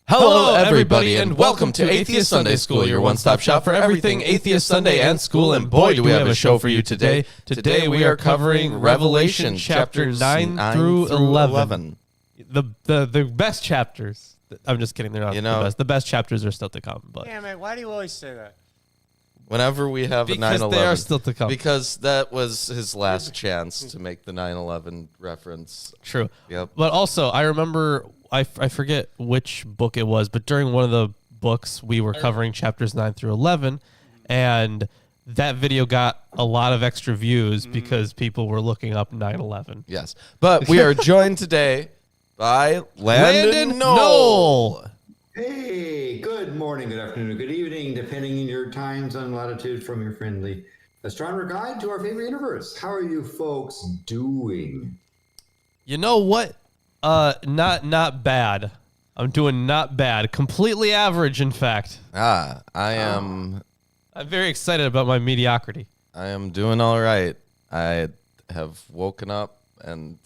Hello, everybody, and welcome to Atheist Sunday School, your one-stop shop for everything Atheist Sunday and school. And boy, do we have a show for you today. Today we are covering Revelation chapters 9 through 11. The best chapters. I'm just kidding. They're not the best. The best chapters are still to come. But yeah, man, why do you always say that? Whenever we have a 9/11, because they are still to come. Because that was his last chance to make the 9/11 reference. True. Yep. But also, I remember, I forget which book it was, but during one of the books, we were covering chapters 9 through 11, and that video got a lot of extra views because people were looking up 9/11. Yes. But we are joined today by Landon Noll. Hey, good morning, good afternoon, or good evening, depending on your time zone latitude from your friendly astronomer guide to our favorite universe. How are you folks doing? You know what? Not bad. I'm doing not bad. Completely average, in fact. I am very excited about my mediocrity. I am doing all right. I have woken up and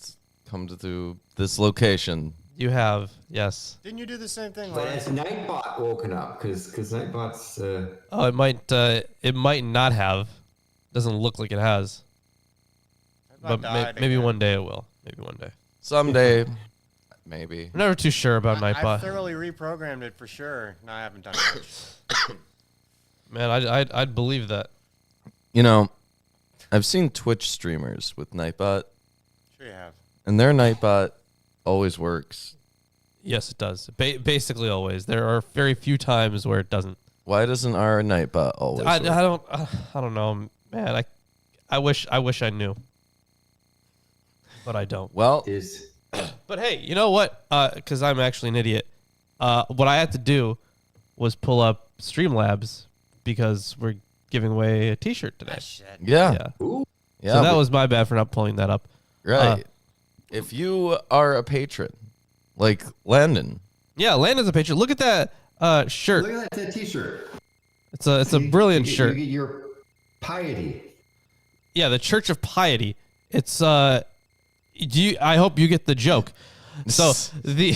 come to this location. You have, yes. Didn't you do the same thing? But has Nightbot woken up? Because Nightbot's... Oh, it might not have. Doesn't look like it has. But maybe one day it will. Maybe one day. Someday, maybe. I'm never too sure about Nightbot. I thoroughly reprogrammed it for sure. No, I haven't done much. Man, I'd believe that. You know, I've seen Twitch streamers with Nightbot. Sure you have. And their Nightbot always works. Yes, it does. Basically always. There are very few times where it doesn't. Why doesn't our Nightbot always I work? I don't know, man. I wish I knew. But I don't. Well, but hey, you know what? Because I'm actually an idiot. What I had to do was pull up Streamlabs because we're giving away a T-shirt today. Ah, shit. yeah. Yeah. So that was my bad for not pulling that up. Right. If you are a patron, like Landon. Yeah, Landon's a patron. Look at that shirt. Look at that T-shirt. It's a brilliant shirt. You get your piety. Yeah, the Church of Piety. It's I hope you get the joke. So the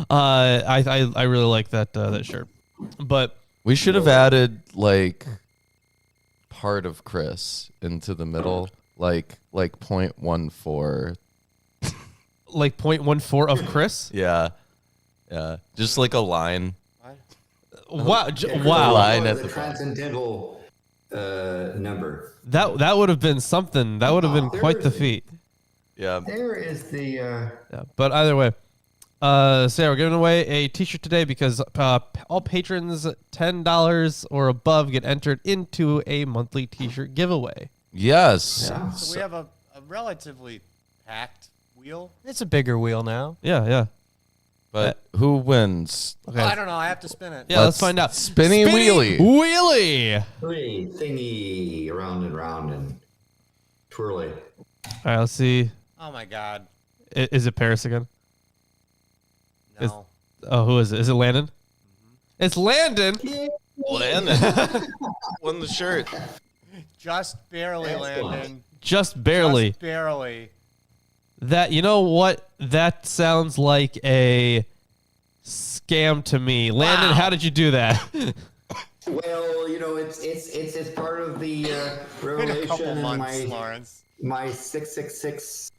I really like that shirt. But We should have added like part of Chris into the middle, like 0.14. like 0.14 of Chris? Yeah. Just like a line. Wow. Wow. Line at the the transcendental number. That would have been something. That would have been quite the feat. Yeah. There is the... Yeah. But either way, so yeah, we're giving away a T-shirt today because all patrons $10 or above get entered into a monthly T-shirt giveaway. Yes. Yeah. So we have a relatively packed wheel. It's a bigger wheel now. Yeah. But who wins? Okay. Oh, I don't know. I have to spin it. Yeah, let's find out. Spinny wheelie. Wheelie. Thingy, round and twirly. All right, let's see. Oh my God. Is it Paris again? No. Who is it? Is it Landon? It's Landon. Landon won the shirt. Just barely, Excellent. Landon. Just barely. Just barely. That, you know what? That sounds like a scam to me. Landon, how did you do that? Well, it's part of the Been a revelation couple and months, Lawrence. my 666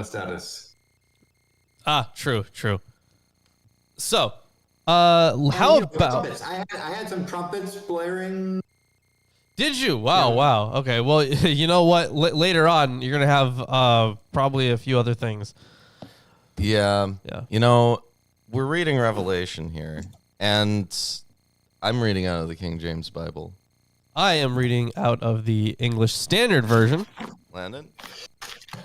status. True. So, how about... Trumpets. I had some trumpets blaring. Did you? Wow. Okay, well, you know what? Later on, you're going to have probably a few other things. Yeah. Yeah. You know, we're reading Revelation here, and I'm reading out of the King James Bible. I am reading out of the English Standard Version. Landon?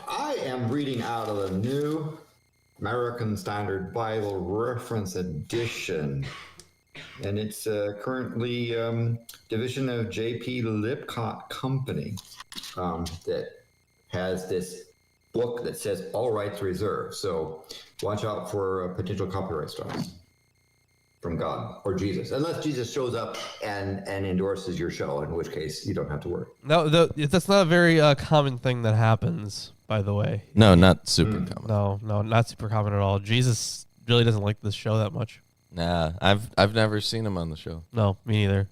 I am reading out of the New American Standard Bible Reference Edition. And it's currently division of J.P. Lipcott Company that has this book that says all rights reserved. So watch out for potential copyright strikes from God or Jesus, unless Jesus shows up and endorses your show, in which case you don't have to worry. No, that's not a very common thing that happens, by the way. No, not super common. No, not super common at all. Jesus really doesn't like this show that much. Nah, I've never seen him on the show. No, me neither.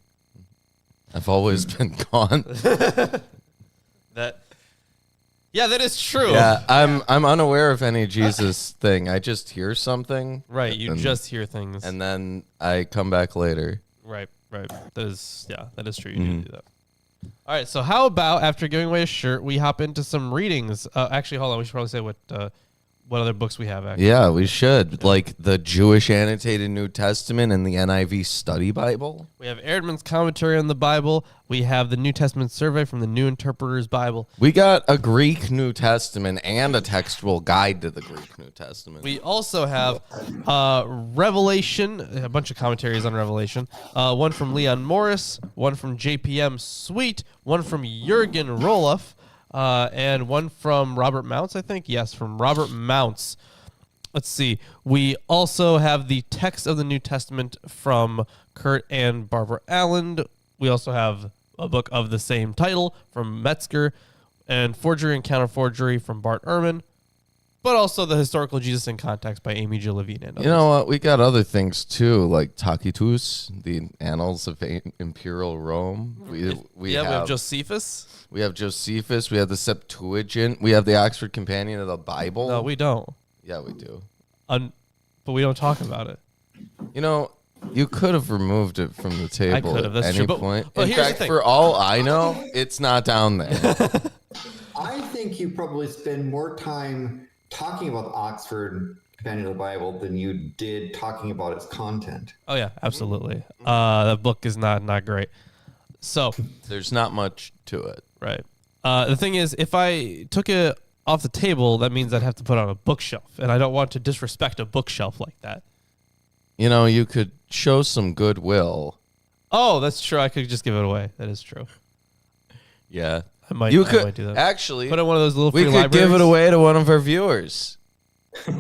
I've always been gone. Yeah, that is true. Yeah, I'm unaware of any Jesus thing. I just hear something. Right, you and- just hear things. and then I come back later. Right. That is true. You do that. All right, so how about after giving away a shirt, we hop into some readings? Actually, hold on. We should probably say what other books we have, actually. Yeah, we should. Like the Jewish Annotated New Testament and the NIV Study Bible. We have Erdman's commentary on the Bible. We have the New Testament survey from the New Interpreter's Bible. We got a Greek New Testament and a textual guide to the Greek New Testament. We also have Revelation, a bunch of commentaries on Revelation. One from Leon Morris, one from JPM Sweet, one from Jurgen Roloff, and one from Robert Mounts, I think. Yes, from Robert Mounts. Let's see. We also have the text of the New Testament from Kurt and Barbara Allen. We also have a book of the same title from Metzger, and Forgery and Counterforgery from Bart Ehrman, but also the Historical Jesus in Context by Amy Jill Levine. And You know what? We got other things too, like Tacitus, the Annals of Imperial Rome. We have Josephus. We have Josephus. We have the Septuagint. We have the Oxford Companion of the Bible. No, we don't. Yeah, we do. But we don't talk about it. You know, you could have removed it from the table could have, at that's any true, but point. here's In the fact, thing. for all I know, it's not down there. I think you probably spend more time talking about Oxford Companion of the Bible than you did talking about its content. Oh yeah, absolutely. The book is not great. So There's not much to it. right. The thing is, if I took it off the table, that means I'd have to put it on a bookshelf, and I don't want to disrespect a bookshelf like that. You know, you could show some goodwill. Oh, that's true. I could just give it away. That is true. Yeah. I might You could do that. actually. Put in one of those little We free could give libraries. it away to one of our viewers. You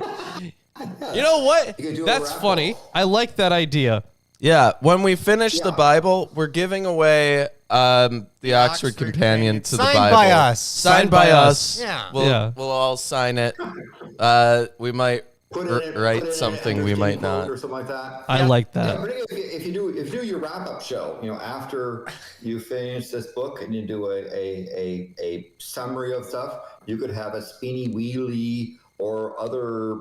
know what? You could do a That's raffle. funny. I like that idea. Yeah, when we finish the Yeah. Bible, we're giving away the Oxford Companion to the Signed Bible. by us. Signed by us. Yeah. We'll all sign it. We might Put it in, write put it in something an we might interesting quote not. or something like that. I like Yeah, that. particularly if you do your wrap-up show, after you finish this book and you do a summary of stuff, you could have a spinny wheelie or other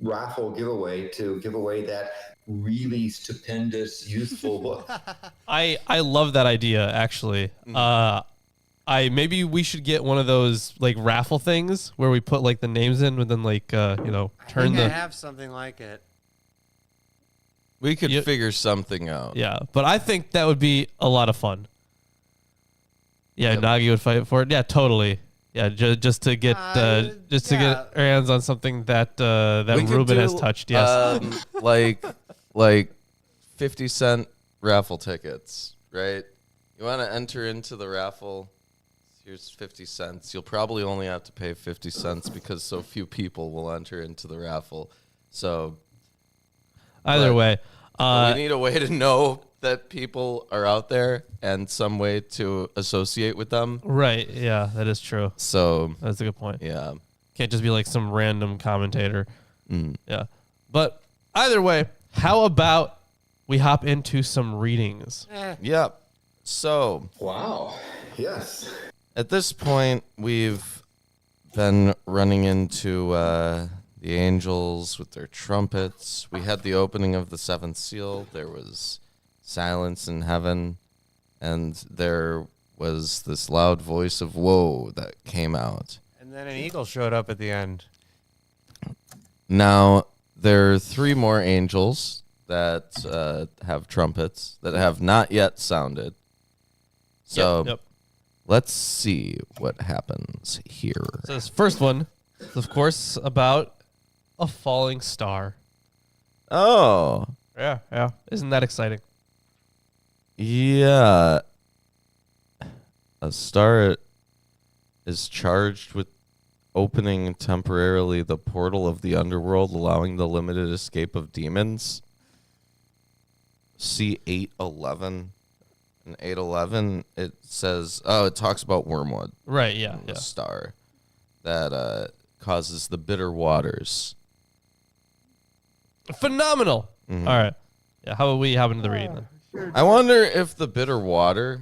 raffle giveaway to give away that really stupendous, useful book. I love that idea, actually. Maybe we should get one of those like raffle things where we put like the names in and then like I turn think I the have something like it. We could You- figure something out. yeah. But I think that would be a lot of fun. Yeah, Nagi would fight for it. Yeah, totally. Yeah, just to get to get our hands on something that We could Ruben has do, touched. Yes. like 50-cent raffle tickets, right? You want to enter into the raffle? Here's 50 cents. You'll probably only have to pay 50 cents because so few people will enter into the raffle. So Either but- way, we need a way to know that people are out there and some way to associate with them. right? Yeah, that is true. So That's a good point. yeah. Can't just be like some random commentator. Yeah. But either way, how about we hop into some readings? Yep. So Wow. Yes. at this point, we've been running into the angels with their trumpets. We had the opening of the seventh seal. There was silence in heaven, and there was this loud voice of woe that came out. And then an eagle showed up at the end. Now, there are three more angels that have trumpets that have not yet sounded. So Yep. let's see what happens here. So this first one is, of course, about a falling star. Oh, Yeah. Isn't that exciting? yeah. A star is charged with opening temporarily the portal of the underworld, allowing the limited escape of demons. See 811. In 811, it says, it talks about wormwood, Right. Yeah. the star that causes the bitter waters. Phenomenal. All right. Yeah. How about we hop into the reading then? I wonder if the bitter water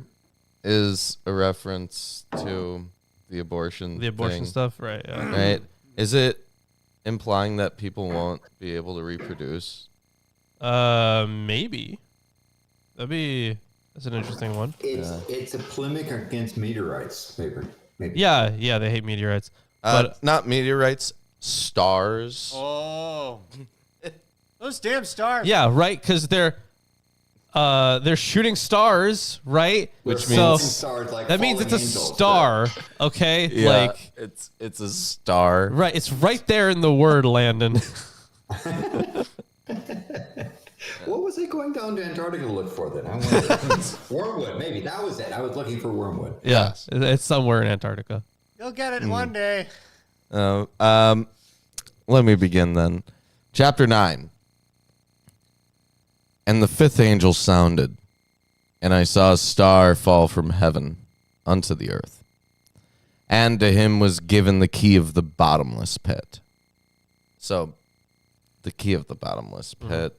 is a reference to the abortion thing, Stuff, right? Yeah. right? Is it implying that people won't be able to reproduce? Maybe. That's an interesting one. It's a polemic against meteorites, maybe. Yeah, they hate meteorites. But Not meteorites, stars. Oh, those damn stars. yeah, right, because they're shooting stars, right? Which They're means- falling stars like that means it's a falling angels, star, okay? Yeah, Like it's a star. right, it's right there in the word, Landon. What was I going down to Antarctica to look for then? I wonder. Wormwood, maybe. That was it. I was looking for wormwood. Yeah, it's somewhere in Antarctica. You'll get it one day. Let me begin then. Chapter 9. And the fifth angel sounded, and I saw a star fall from heaven unto the earth. And to him was given the key of the bottomless pit. So, the key of the bottomless pit,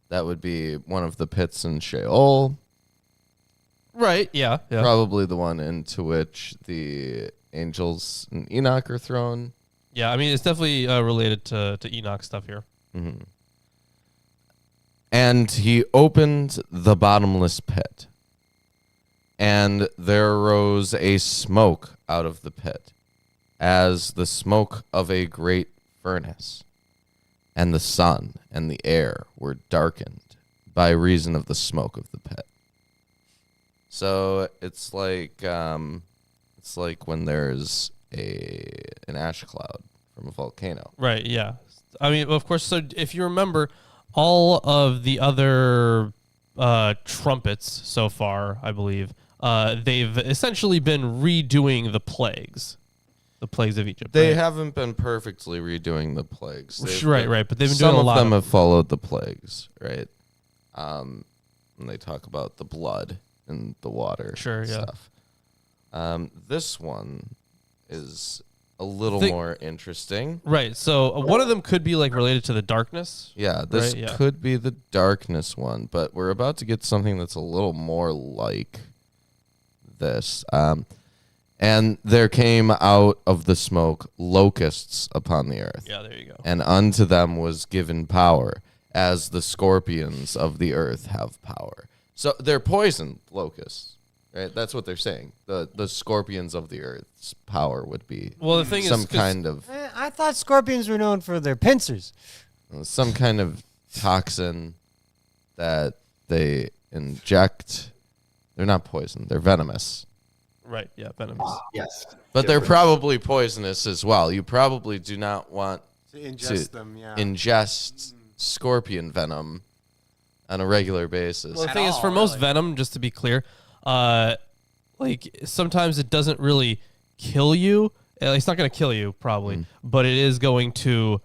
that would be one of the pits in Sheol, Right, yeah. probably the one into which the angels and Enoch are thrown. Yeah, I mean, it's definitely related to Enoch stuff here. And he opened the bottomless pit, and there arose a smoke out of the pit, as the smoke of a great furnace. And the sun and the air were darkened by reason of the smoke of the pit. So it's like when there's an ash cloud from a volcano. Right, yeah. I mean, of course, so if you remember, all of the other trumpets so far, I believe, they've essentially been redoing the plagues of Egypt. They right? haven't been perfectly redoing the plagues. They've Right, been- right, but they've been doing a lot Some of them of have followed the plagues, right? And they talk about the blood and the water. Sure, and yeah. Stuff. This one is a little Think- more interesting. Right, so one of them could be like related to the darkness. Yeah, this Right, yeah. could be the darkness one, but we're about to get something that's a little more like this. And there came out of the smoke locusts upon the earth. Yeah, there you go. And unto them was given power, as the scorpions of the earth have power. So they're poisoned locusts, right? That's what they're saying. The scorpions of the earth's power would be Well, the thing some is, kind of I thought scorpions were known for their pincers. toxin that they inject. They're not poison. They're venomous. right, yeah, venomous. Yes. But they're probably poisonous as well. You probably do not want To ingest them, yeah. ingest scorpion venom on a regular basis. Well, the At thing is, all, for most really. venom, just to be clear, like sometimes it doesn't really kill you. It's not going to kill you, probably, but it is going to.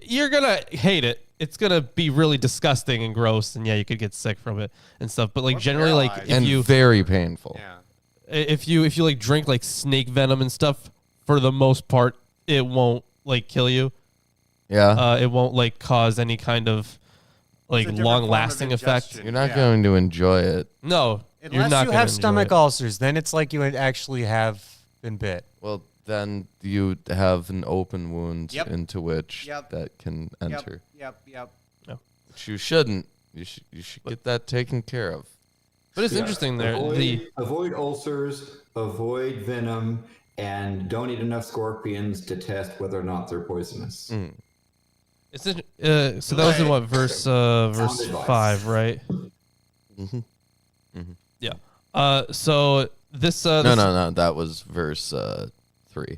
You're gonna hate it. It's gonna be really disgusting and gross, and yeah, you could get sick from it and stuff. But like Or generally, like paralyzed. if and you very painful. Yeah. if you like drink like snake venom and stuff, for the most part, it won't like kill you. Yeah. It won't like cause any kind of like It's a different long form of lasting effect. ingestion. You're not Yeah. going to enjoy it. No, you're Unless not you gonna have enjoy stomach it. ulcers, then it's like you would actually have been bit. Well, then you have an open wound Yep. into which Yep. that can enter. Yep. Which you shouldn't. You should get that taken care of. But it's interesting there. Avoid ulcers, avoid venom, and don't eat enough scorpions to test whether or not they're poisonous. It's so that was in what verse verse advice. 5, right? Yeah. So this No. That was verse 3.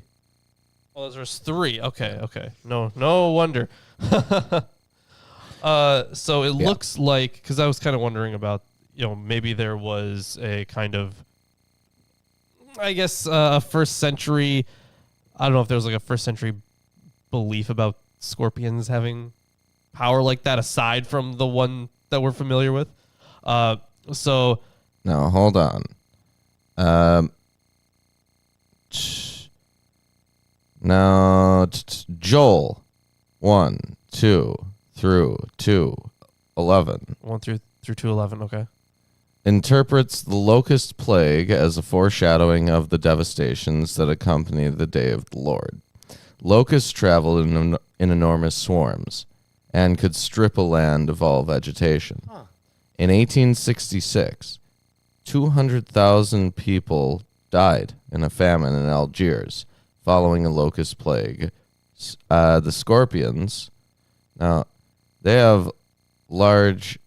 Oh, that's verse 3. Okay. No wonder. So it looks like, because I was kind of wondering about, maybe there was a kind of, I guess, a first century. I don't know if there was like a first century belief about scorpions having power like that, aside from the one that we're familiar with. So Now, hold on. Now, Joel 1, 2 through 2:11 1 through 2:11. Okay. interprets the locust plague as a foreshadowing of the devastations that accompany the day of the Lord. Locusts travel in enormous swarms and could strip a land of all vegetation. In 1866, 200,000 people died in a famine in Algiers following a locust plague. The scorpions, now, they have large...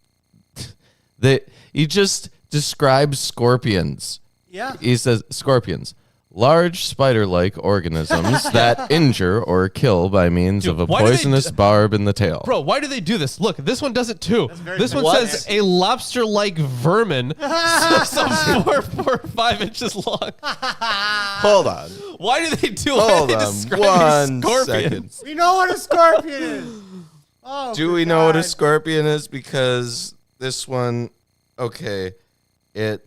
He just describes scorpions. Yeah. He says scorpions, large spider-like organisms that injure or kill by means Dude, of a why do they poisonous barb in the tail. Bro, why do they do this? Look, this one does it too. very This one What? says a lobster-like vermin, some 4 or 5 inches long. Hold on. Why do they do? Hold Why do they on describe one these scorpions? second. We know what a scorpion is. Oh, Do good we know what a God. scorpion is? Because this one, okay, it...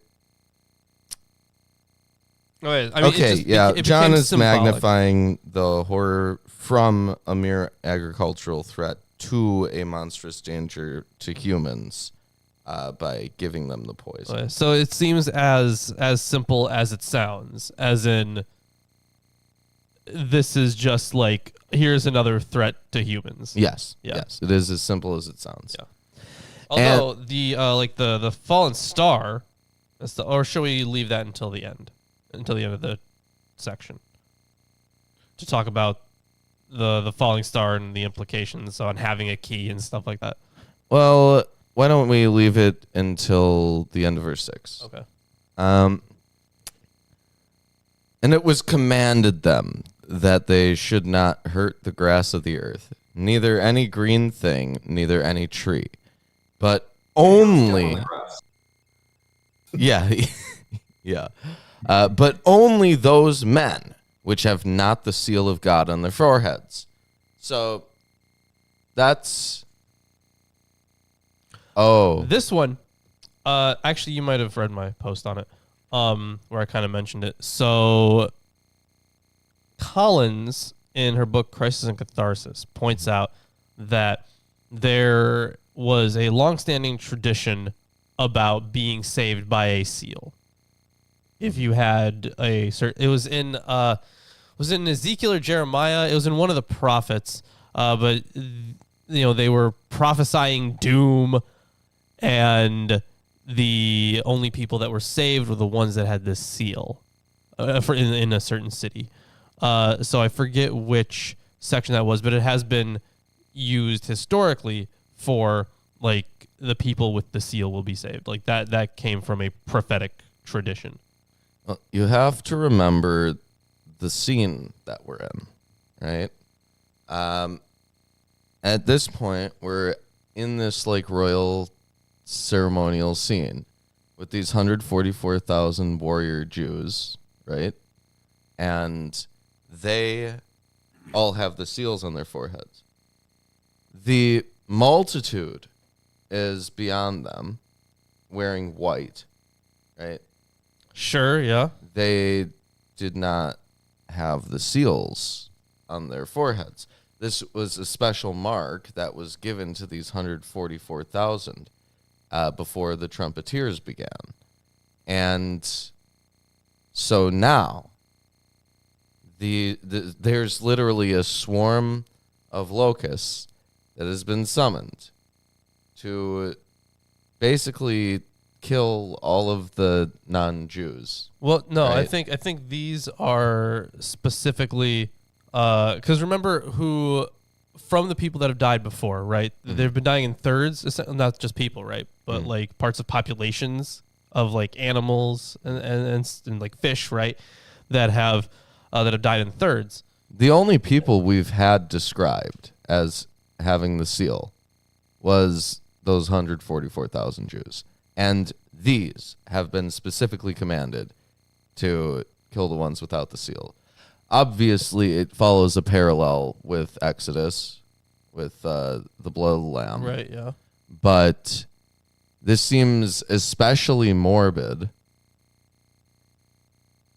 Okay, I mean, Okay, it just, yeah, it John became is symbolic. magnifying the horror from a mere agricultural threat to a monstrous danger to humans by giving them the poison. Okay, so it seems as simple as it sounds, as in this is just like, here's another threat to humans. Yes, Yeah. yes, it is as simple as it sounds. Yeah. Although the fallen star, or should we leave that until the end of the section to talk about the falling star and the implications on having a key and stuff like that? Well, why don't we leave it until the end of verse 6? Okay. And it was commanded them that they should not hurt the grass of the earth, neither any green thing, neither any tree, but only... Yeah, yeah. But only those men which have not the seal of God on their foreheads. So that's... Oh. This one, actually, you might have read my post on it, where I kind of mentioned it. So Collins, in her book Crisis and Catharsis, points out that there was a longstanding tradition about being saved by a seal. If you had a certain, it was in Ezekiel or Jeremiah. It was in one of the prophets, but they were prophesying doom, and the only people that were saved were the ones that had this seal in a certain city. So I forget which section that was, but it has been used historically for like the people with the seal will be saved. Like that came from a prophetic tradition. Well, you have to remember the scene that we're in, right? At this point, we're in this like royal ceremonial scene with these 144,000 warrior Jews, right? And they all have the seals on their foreheads. The multitude is beyond them, wearing white, right? Sure, yeah. They did not have the seals on their foreheads. This was a special mark that was given to these 144,000 before the trumpeters began. And so now there's literally a swarm of locusts that has been summoned to basically kill all of the non-Jews. Well, no, Right. I think these are specifically because remember who from the people that have died before, right? They've been dying in thirds, not just people, right? But like parts of populations of like animals and like fish, right? That have died in thirds. The only people we've had described as having the seal was those 144,000 Jews. And these have been specifically commanded to kill the ones without the seal. Obviously, it follows a parallel with Exodus, with the blood of the lamb. Right, yeah. But this seems especially morbid.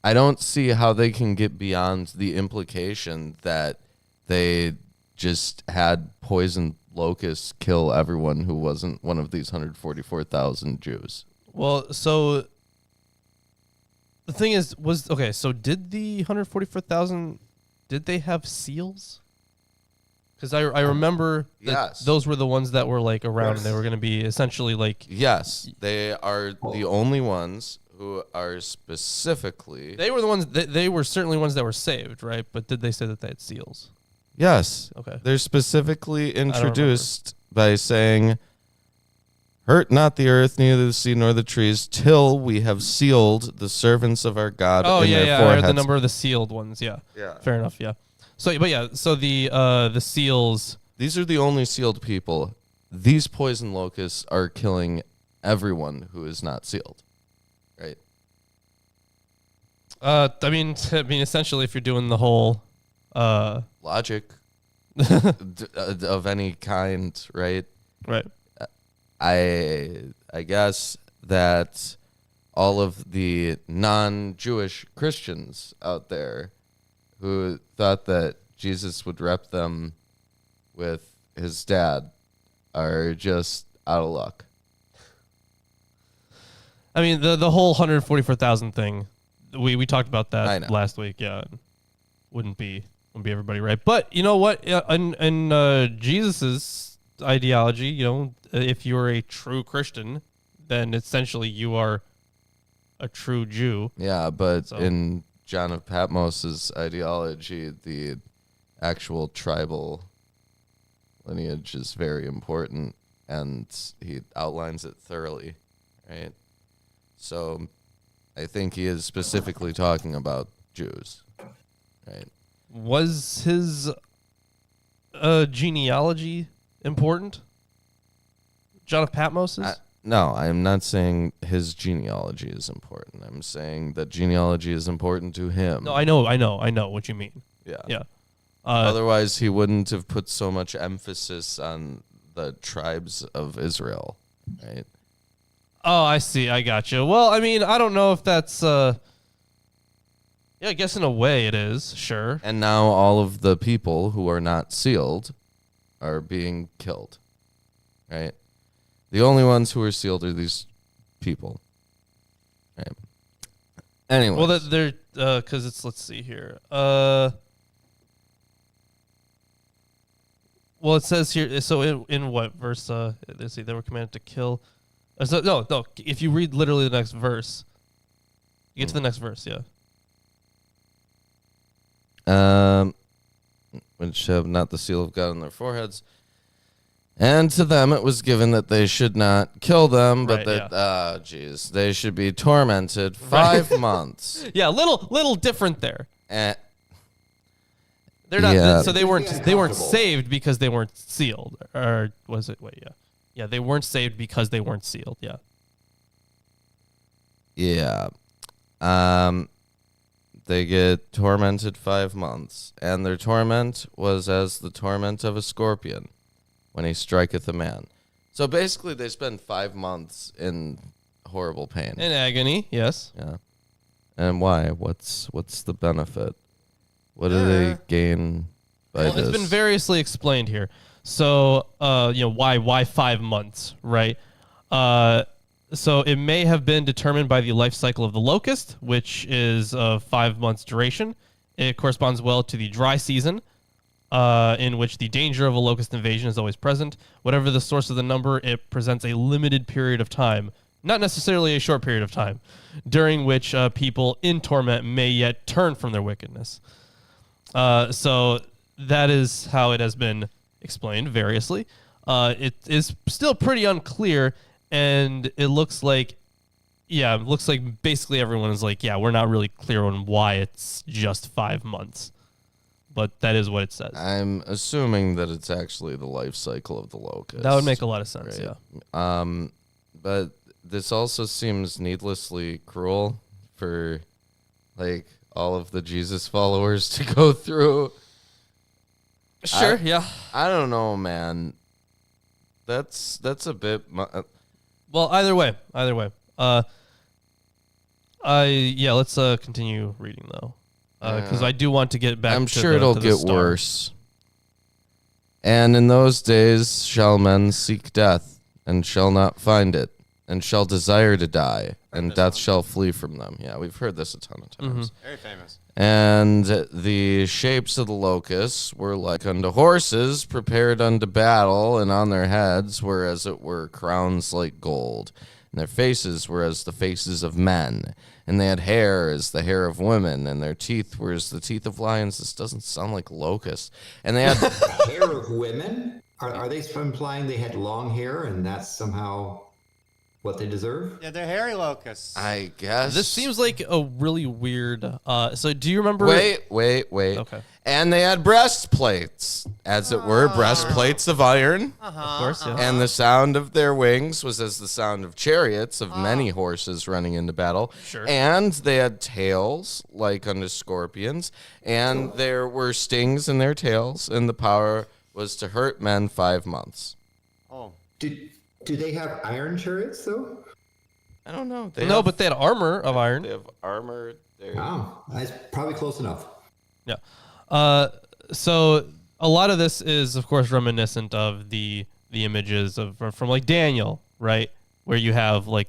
I don't see how they can get beyond the implication that they just had poison locusts kill everyone who wasn't one of these 144,000 Jews. Well, so the thing is, so did the 144,000, did they have seals? Because I remember that Yes. those were the ones that were like around, and they were going to be essentially like... Yes, they are the only ones who are specifically... They were the ones, they were certainly ones that were saved, right? But did they say that they had seals? Yes. Okay. They're specifically introduced by saying, hurt not the earth, neither the sea nor the trees, till we have sealed the servants of our God in their I foreheads. heard the number of the sealed ones, yeah. Yeah. Fair enough, yeah. So, but yeah, so the seals... These are the only sealed people. These poison locusts are killing everyone who is not sealed, right? I mean, essentially, if you're doing the whole... Logic of any kind, right? Right. I guess that all of the non-Jewish Christians out there who thought that Jesus would rep them with his dad are just out of luck. I mean, the whole 144,000 thing, we talked about I that know. last week. Yeah, wouldn't be everybody right. But you know what? In Jesus's ideology, you know, if you're a true Christian, then essentially you are a true Jew. Yeah, but So- in John of Patmos's ideology, the actual tribal lineage is very important, and he outlines it thoroughly, right? So I think he is specifically talking about Jews, right? Was his genealogy important? John of Patmos's? No, I'm not saying his genealogy is important. I'm saying that genealogy is important to him. No, I know what you mean. Yeah. Yeah. Otherwise, he wouldn't have put so much emphasis on the tribes of Israel, right? Oh, I see. I got you. Well, I mean, I don't know if that's... yeah, I guess in a way it is, sure. And now all of the people who are not sealed are being killed, right? The only ones who are sealed are these people, right? Anyway. Well, they're... Because it's... Let's see here. Well, it says here... So in what verse? Let's see. They were commanded to kill... no. If you read literally the next verse, you get to the next verse, yeah. Which have not the seal of God on their foreheads. And to them it was given that they should not kill them, but Right, that, they should be tormented 5 months. Yeah, little different there. Eh, They're not. Yeah. So they weren't Uncomfortable. saved because they weren't sealed, or was it? Wait, yeah, they weren't saved because they weren't sealed. Yeah. yeah. They get tormented 5 months, and their torment was as the torment of a scorpion when he striketh a man. So basically they spend 5 months in horrible pain. In agony, yes. Yeah. And why? What's the benefit? What do they gain by Well, this? it's been variously explained here. So, why 5 months, right? So it may have been determined by the life cycle of the locust, which is 5 months duration. It corresponds well to the dry season, in which the danger of a locust invasion is always present. Whatever the source of the number, it presents a limited period of time, not necessarily a short period of time, during which people in torment may yet turn from their wickedness. So that is how it has been explained variously. It is still pretty unclear, and it looks like basically everyone is like, yeah, we're not really clear on why it's just 5 months. But that is what it says. I'm assuming that it's actually the life cycle of the locust. That would make a lot of sense, right? yeah. But this also seems needlessly cruel for, like, all of the Jesus followers to go through. Sure, yeah. I don't know, man. That's a bit. Well, either way. Let's continue reading though, because I do want to get back. I'm to sure the, it'll to the get star. worse. And in those days shall men seek death, and shall not find it, and shall desire to die, and death shall flee from them. Yeah, we've heard this a ton of times. Very famous. And the shapes of the locusts were like unto horses prepared unto battle, and on their heads were as it were crowns like gold, and their faces were as the faces of men, and they had hair as the hair of women, and their teeth were as the teeth of lions. This doesn't sound like locusts. And they had Hair of women? Are they implying they had long hair and that's somehow what they deserve? Yeah, they're hairy locusts. I guess This seems like a really weird. So do you remember? Wait. Okay. And they had breastplates, as it were, breastplates of iron. Of course. Yeah. And the sound of their wings was as the sound of chariots of many horses running into battle. Sure. And they had tails like unto scorpions, and there were stings in their tails, and the power was to hurt men 5 months. Oh. Do they have iron chariots though? I don't know. But they had armor of iron. They have armor. Oh, that's probably close enough. Yeah. So a lot of this is, of course, reminiscent of the images from like Daniel, right? Where you have like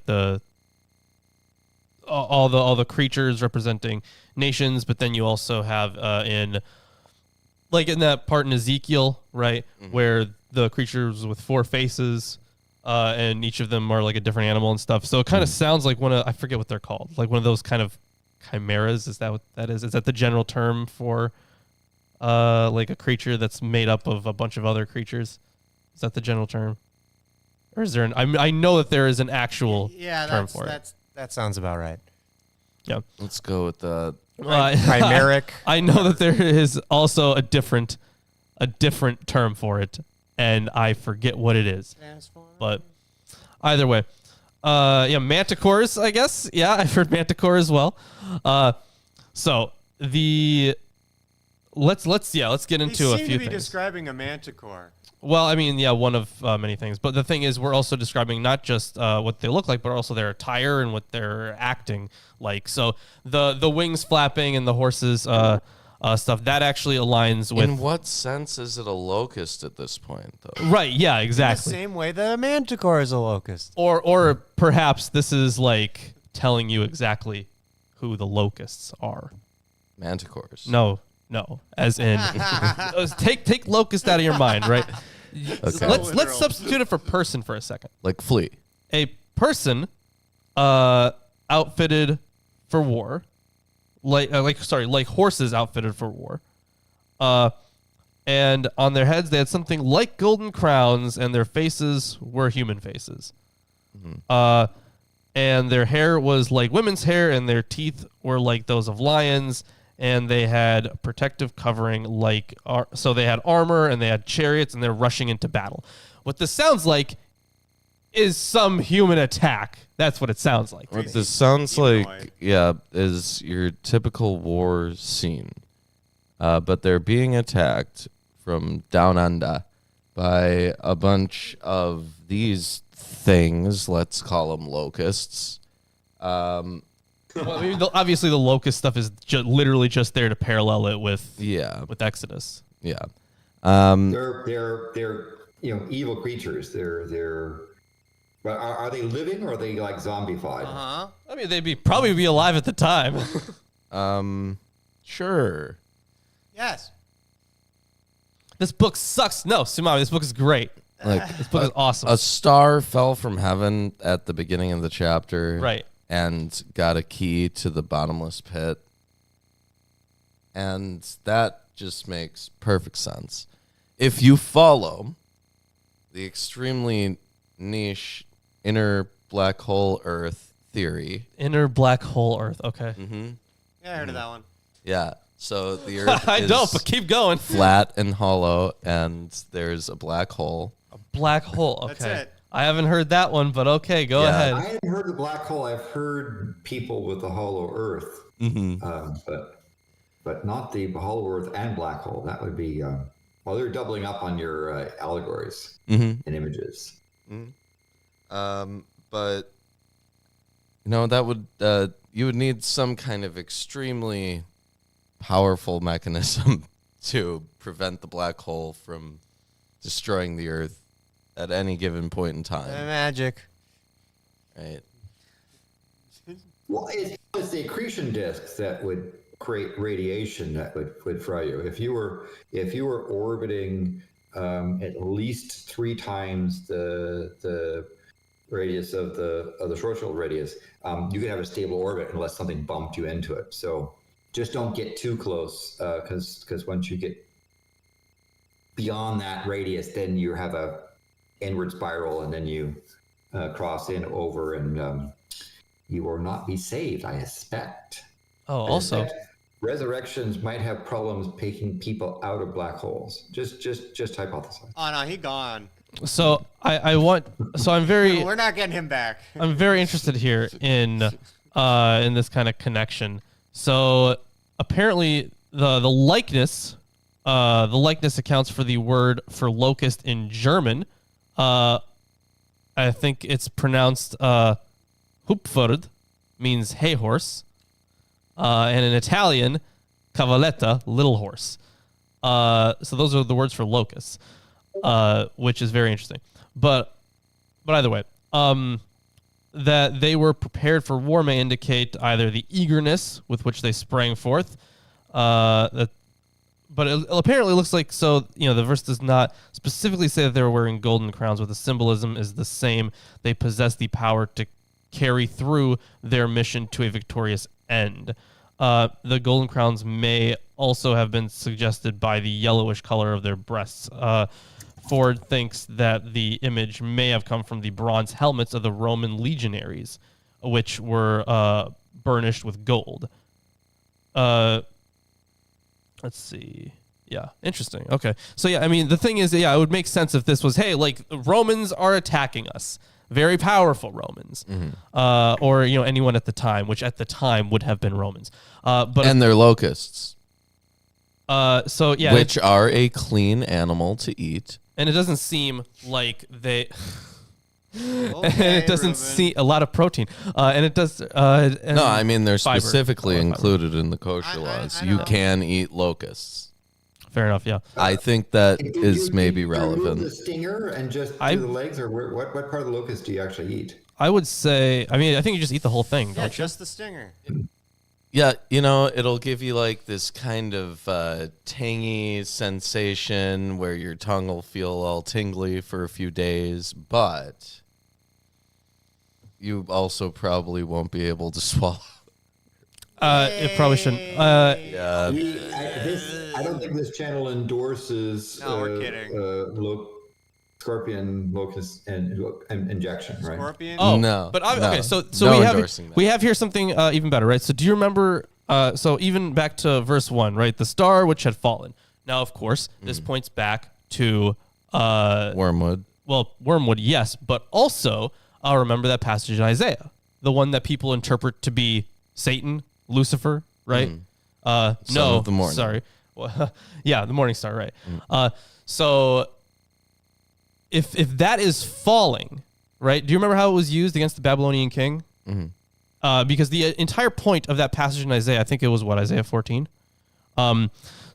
all the creatures representing nations, but then you also have in that part in Ezekiel, right, where the creatures with 4 faces, and each of them are like a different animal and stuff. So it kind of sounds like I forget what they're called, like one of those kind of chimeras. Is that what that is? Is that the general term for like a creature that's made up of a bunch of other creatures? Is that the general term? Or is there I know that there is an actual term for it. That sounds about right. Yeah. Let's go with the Chimeric. I know that there is also a different term for it, and I forget what it is. But either way, manticores, I guess. Yeah, I've heard manticore as well. So let's get into a few seem to be things. describing a manticore. Well, I mean, yeah, one of many things. But the thing is, we're also describing not just what they look like, but also their attire and what they're acting like. So the wings flapping and the horses stuff, that actually aligns with... In what sense is it a locust at this point, though? Right, yeah, The exactly. same way that a manticore is a locust. Or perhaps this is like telling you exactly who the locusts are. Manticores. No, as in take locust out of your mind, right? Okay. Let's substitute it for person for a second. Like flea. A person outfitted for war, like horses outfitted for war, and on their heads they had something like golden crowns, and their faces were human faces. And their hair was like women's hair, and their teeth were like those of lions, and they had protective covering so they had armor, and they had chariots, and they're rushing into battle. What this sounds like is some human attack. That's what it sounds like. What this sounds like, is your typical war scene. But they're being attacked from down under by a bunch of these things. Let's call them locusts. Well, I mean, obviously the locust stuff is literally just there to parallel it with Exodus. Yeah. They're evil creatures. But are they living or are they like zombified? Uh-huh. I mean, they'd probably be alive at the time. Sure. Yes. This book sucks. No, Sumami, this book is great. Like This book is awesome. a star fell from heaven at the beginning of the chapter. Right. And got a key to the bottomless pit. And that just makes perfect sense. If you follow the extremely niche inner black hole Earth theory. Inner black hole Earth. Okay. Mm-hmm. Yeah, I heard of that one. Yeah. So the Earth I is don't, but keep going. flat and hollow, and there's a black hole. A black hole. Okay. That's it. I haven't heard that one, but okay, go Yeah. ahead. I hadn't heard the black hole. I've heard people with the hollow Earth, but not the hollow Earth and black hole. That would be they're doubling up on your allegories and images. But that would you would need some kind of extremely powerful mechanism to prevent the black hole from destroying the Earth at any given point in time. Magic. Right. Well, it's the accretion disks that would create radiation that would fry you. If you were orbiting at least 3 times the radius of the Schwarzschild radius, you could have a stable orbit unless something bumped you into it. So just don't get too close, because once you get beyond that radius, then you have a inward spiral, and then you cross in over, and you will not be saved, I expect. Oh, also, resurrections might have problems taking people out of black holes. Just hypothesize. Oh no, he gone. so I'm very We're not getting him back. I'm very interested here in this kind of connection. So apparently the likeness accounts for the word for locust in German. I think it's pronounced Hupferd, means hay horse, and in Italian, cavalletta, little horse. So those are the words for locusts, which is very interesting. But either way, that they were prepared for war may indicate either the eagerness with which they sprang forth, but it apparently looks like, so, the verse does not specifically say that they were wearing golden crowns, but the symbolism is the same. They possess the power to carry through their mission to a victorious end. The golden crowns may also have been suggested by the yellowish color of their breasts. Ford thinks that the image may have come from the bronze helmets of the Roman legionaries, which were burnished with gold. Let's see. Yeah, interesting. Okay. So, yeah, I mean, the thing is, yeah, it would make sense if this was, hey, like, Romans are attacking us. Very powerful Romans. Or, anyone at the time, which at the time would have been Romans. And they're locusts. So, yeah. Which are a clean animal to eat. And it doesn't seem like they... Okay, and it doesn't Ruben. see a lot of protein. And it does... No, I mean, they're fiber. specifically A lot of fiber. included in the kosher laws. I You know. can eat locusts. Fair enough, yeah. I think that Do is you maybe remove relevant. the stinger and just I- do the legs, or what part of the locust do you actually eat? I would say... I mean, I think you just eat the whole thing, Yeah, don't you? just the stinger. Yeah, it'll give you like this kind of tangy sensation where your tongue will feel all tingly for a few days, but you also probably won't be able to swallow. It probably shouldn't. Yeah. I don't think this channel endorses No, we're kidding. scorpion locust and injection, right? Scorpion. Oh No, but no. okay. So No we endorsing that. have here something even better, right? So do you remember? So even back to verse 1, right? The star which had fallen. Now, of course, this points back to Wormwood. well, wormwood, yes, but also remember that passage in Isaiah, the one that people interpret to be Satan, Lucifer, right? Son No, of the morning. sorry. Well, yeah, the morning star, right? So if that is falling, right? Do you remember how it was used against the Babylonian king? Because the entire point of that passage in Isaiah, I think it was Isaiah 14.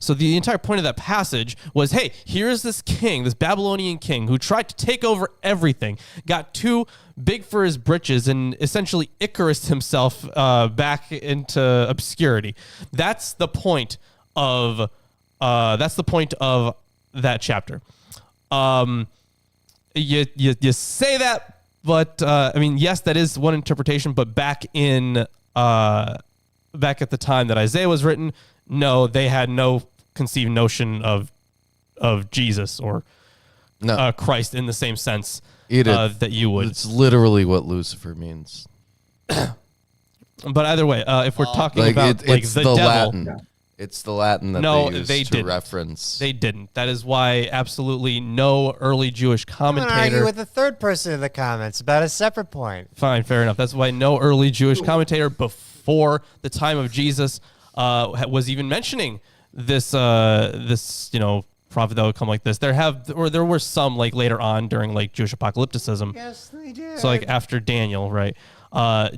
So the entire point of that passage was, hey, here's this king, this Babylonian king who tried to take over everything, got too big for his britches, and essentially Icarus himself back into obscurity. That's the point of that chapter. You say that, but I mean, yes, that is one interpretation. But back at the time that Isaiah was written, no, they had no conceived notion of Jesus or No. Christ in the same sense Eat it. that you would. It's literally what Lucifer means. But either way, if we're talking Like about it's the the devil, Latin. It's the Latin that No, they use they to didn't. reference. they didn't. That is why absolutely no early Jewish I'm gonna argue commentator. with the third person in the comments about a separate point. Fine, fair enough. That's why no early Jewish commentator before the time of Jesus was even mentioning this prophet that would come like this. There were some like later on during like Jewish apocalypticism. Yes, they did. So like after Daniel, right?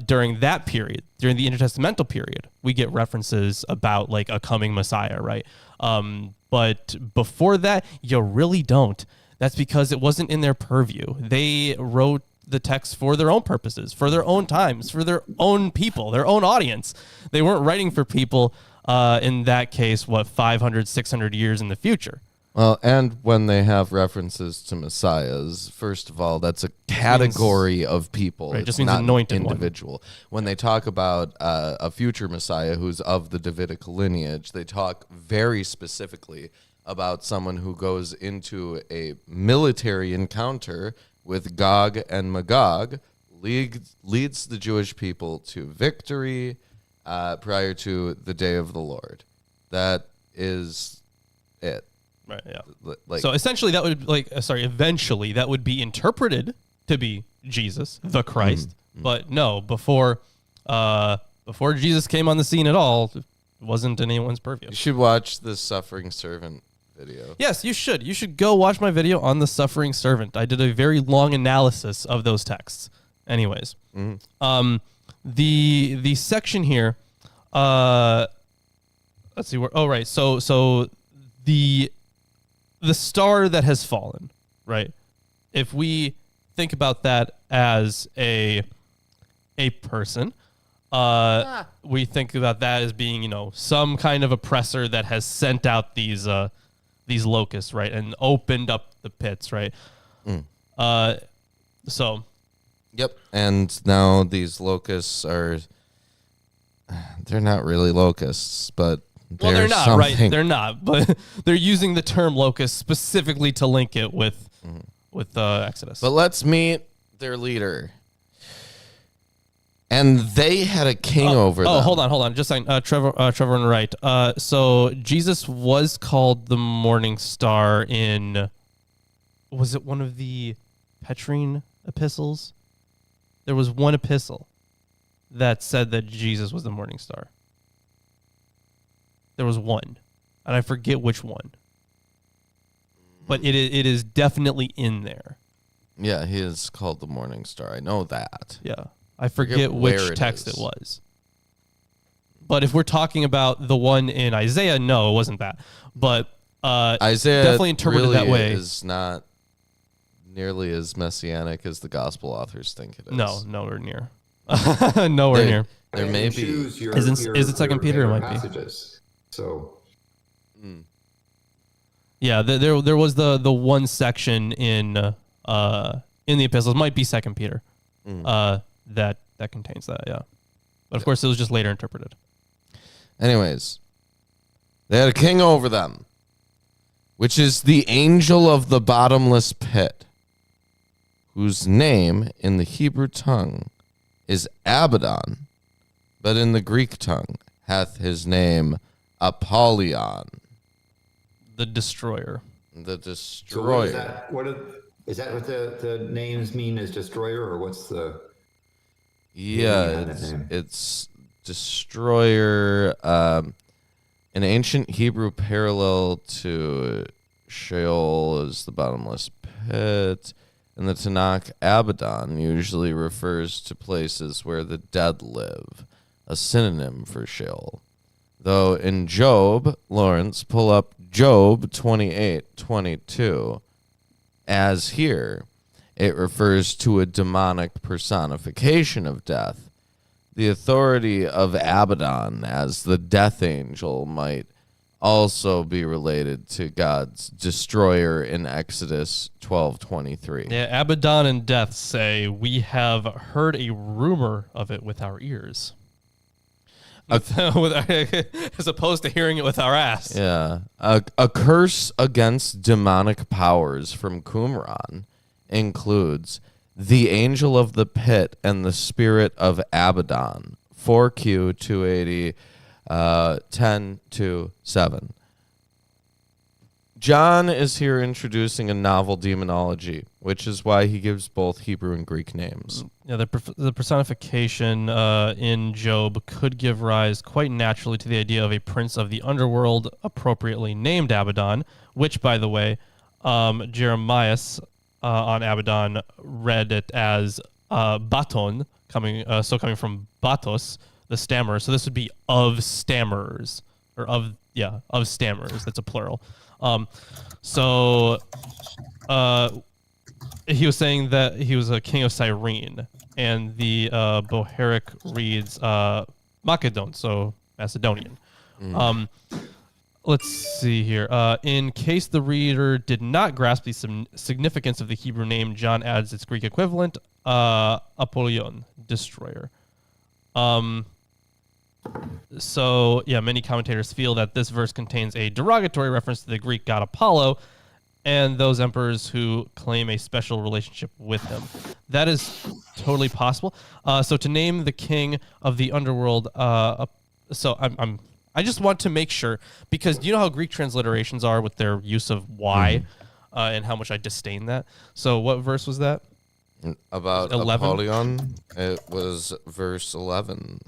During that period, during the intertestamental period, we get references about like a coming Messiah, right? But before that, you really don't. That's because it wasn't in their purview. They wrote the text for their own purposes, for their own times, for their own people, their own audience. They weren't writing for people, in that case, 500, 600 years in the future. Well, and when they have references to messiahs, first of all, that's a category of people. Right, it It's just means not anointed an one. individual. When they talk about a future messiah who's of the Davidic lineage, they talk very specifically about someone who goes into a military encounter with Gog and Magog, leads the Jewish people to victory prior to the day of the Lord. That is it. Right. Yeah. Like, So essentially, that would eventually that would be interpreted to be Jesus, the Christ. But no, before Jesus came on the scene at all, it wasn't in anyone's purview. you should watch the Suffering Servant video. Yes, you should. You should go watch my video on the suffering servant. I did a very long analysis of those texts. Anyways, the section here, let's see where. Oh, right. So the star that has fallen, right? If we think about that as a person, we think about that as being, some kind of oppressor that has sent out these locusts, right, and opened up the pits, right? So, Yep. And now these locusts they're not really locusts, but they're not, something. right? They're not, but they're using the term locust specifically to link it with Exodus. But let's meet their leader. And they had a king over them. Oh, hold on. Just saying, Trevor and Wright. So Jesus was called the morning star was it one of the Petrine epistles? There was one epistle that said that Jesus was the morning star. There was one, and I forget which one. But it is definitely in there. Yeah, he is called the morning star. I know that. Yeah. I forget which text it was. But if we're talking about the one in Isaiah, no, it wasn't that. But Isaiah definitely interpreted really that way. Is not nearly as messianic as the gospel authors think it is. No, nowhere near. Nowhere near. There may be. Choose your, Is it Second Peter? It favorite might be. passages. So Yeah, there was the one section in the epistles, might be Second Peter, that contains that. Yeah, but of course it was just later interpreted. Anyways, they had a king over them, which is the angel of the bottomless pit, whose name in the Hebrew tongue is Abaddon, but in the Greek tongue hath his name Apollyon. The destroyer. The So destroyer. is that what the names mean as destroyer, or what's the? Yeah, it's destroyer. An ancient Hebrew parallel to Sheol is the bottomless pit. In the Tanakh, Abaddon usually refers to places where the dead live, a synonym for Sheol. Though in Job, Lawrence, pull up Job 28:22. As here, it refers to a demonic personification of death. The authority of Abaddon as the death angel might also be related to God's destroyer in Exodus 12:23. Yeah, Abaddon and Death say, we have heard a rumor of it with our ears. As opposed to hearing it with our ass. Yeah. A curse against demonic powers from Qumran includes the angel of the pit and the spirit of Abaddon. 4Q 280 10-7. John is here introducing a novel demonology, which is why he gives both Hebrew and Greek names. Yeah, the personification in Job could give rise quite naturally to the idea of a prince of the underworld, appropriately named Abaddon, which, by the way, Jeremiah on Abaddon read it as baton, coming from batos, the stammerer. So this would be of stammerers, or of stammerers. That's a plural. So he was saying that he was a king of Cyrene, and the Bohairic reads Macedon, so Macedonian. Let's see here. In case the reader did not grasp the significance of the Hebrew name, John adds its Greek equivalent, Apollyon, destroyer. So, yeah, many commentators feel that this verse contains a derogatory reference to the Greek god Apollo and those emperors who claim a special relationship with him. That is totally possible. So to name the king of the underworld, I just want to make sure, because you know how Greek transliterations are with their use of Y, and how much I disdain that. So what verse was that? About 11? Apollyon, it was verse 11.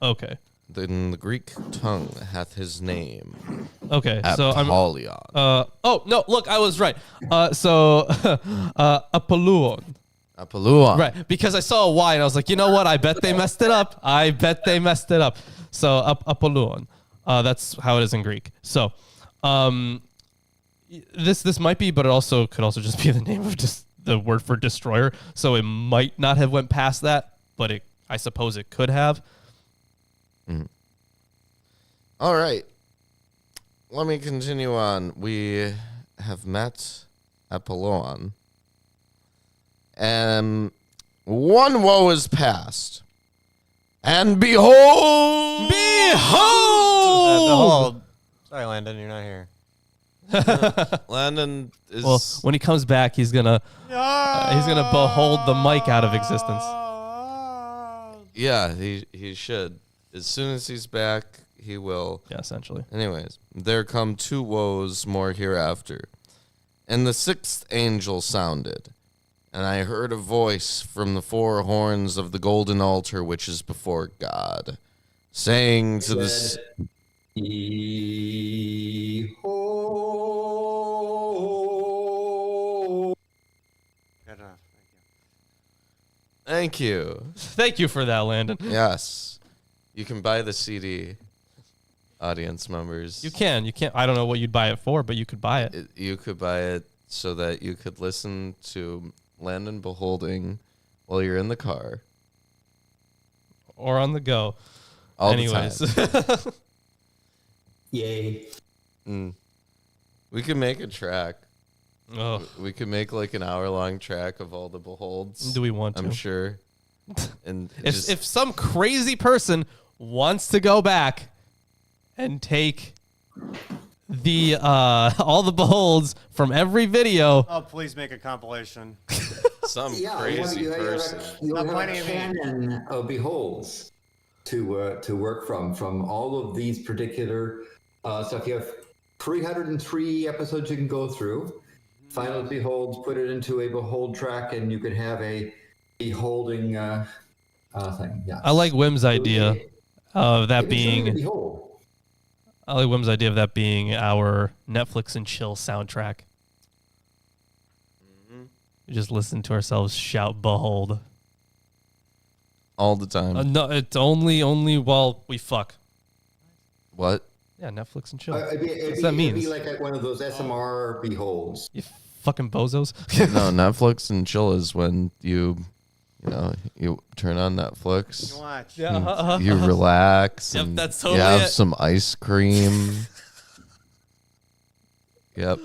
Okay. In the Greek tongue hath his name. Okay, so Apollyon. oh, no, look, I was right. So Apollyon. Apollyon. Right, because I saw a Y and I was like, you know what? I bet they messed it up. So Apollyon. That's how it is in Greek. So this might be, but it could also just be the name of just the word for destroyer. So it might not have went past that, but I suppose it could have. All right. Let me continue on. We have met Apollyon. And one woe is past. And behold! Behold! Sorry, Landon, you're not here. Landon is... Well, when he comes back, he's gonna behold the mic out of existence. Yeah, he should. As soon as he's back, he will. Yeah, essentially. Anyways, there come two woes more hereafter. And the sixth angel sounded, and I heard a voice from the four horns of the golden altar which is before God, saying to the... Behold. Good enough. Thank you. Thank you for that, Landon. Yes. You can buy the CD, audience members. You can. I don't know what you'd buy it for, but you could buy it. You could buy it so that you could listen to Landon beholding while you're in the car. Or on the go. All Anyways. the time. Yay. We could make a track. Oh, We could make like an hour-long track of all the beholds. do we want to? I'm sure. And If some crazy person wants to go back and take the all the beholds from every video. Oh, please make a compilation. some Yeah, crazy person. You Not have a plenty of me. canon of beholds to work from all of these particular stuff. You have 303 episodes you can go through. Find those beholds, put it into a behold track, and you can have a beholding thing. Yes. I like Wim's idea of that Maybe something to being. behold. I like Wim's idea of that being our Netflix and chill soundtrack. We just listen to ourselves shout "behold" All the time. No, it's only while we fuck. What? Yeah, Netflix and chill. What's that mean? It'd be like one of those SMR beholds. You fucking bozos. No, Netflix and chill is when you turn on Netflix. You watch. Yeah, You relax. Yep, and that's totally you have it. some ice cream. Yep.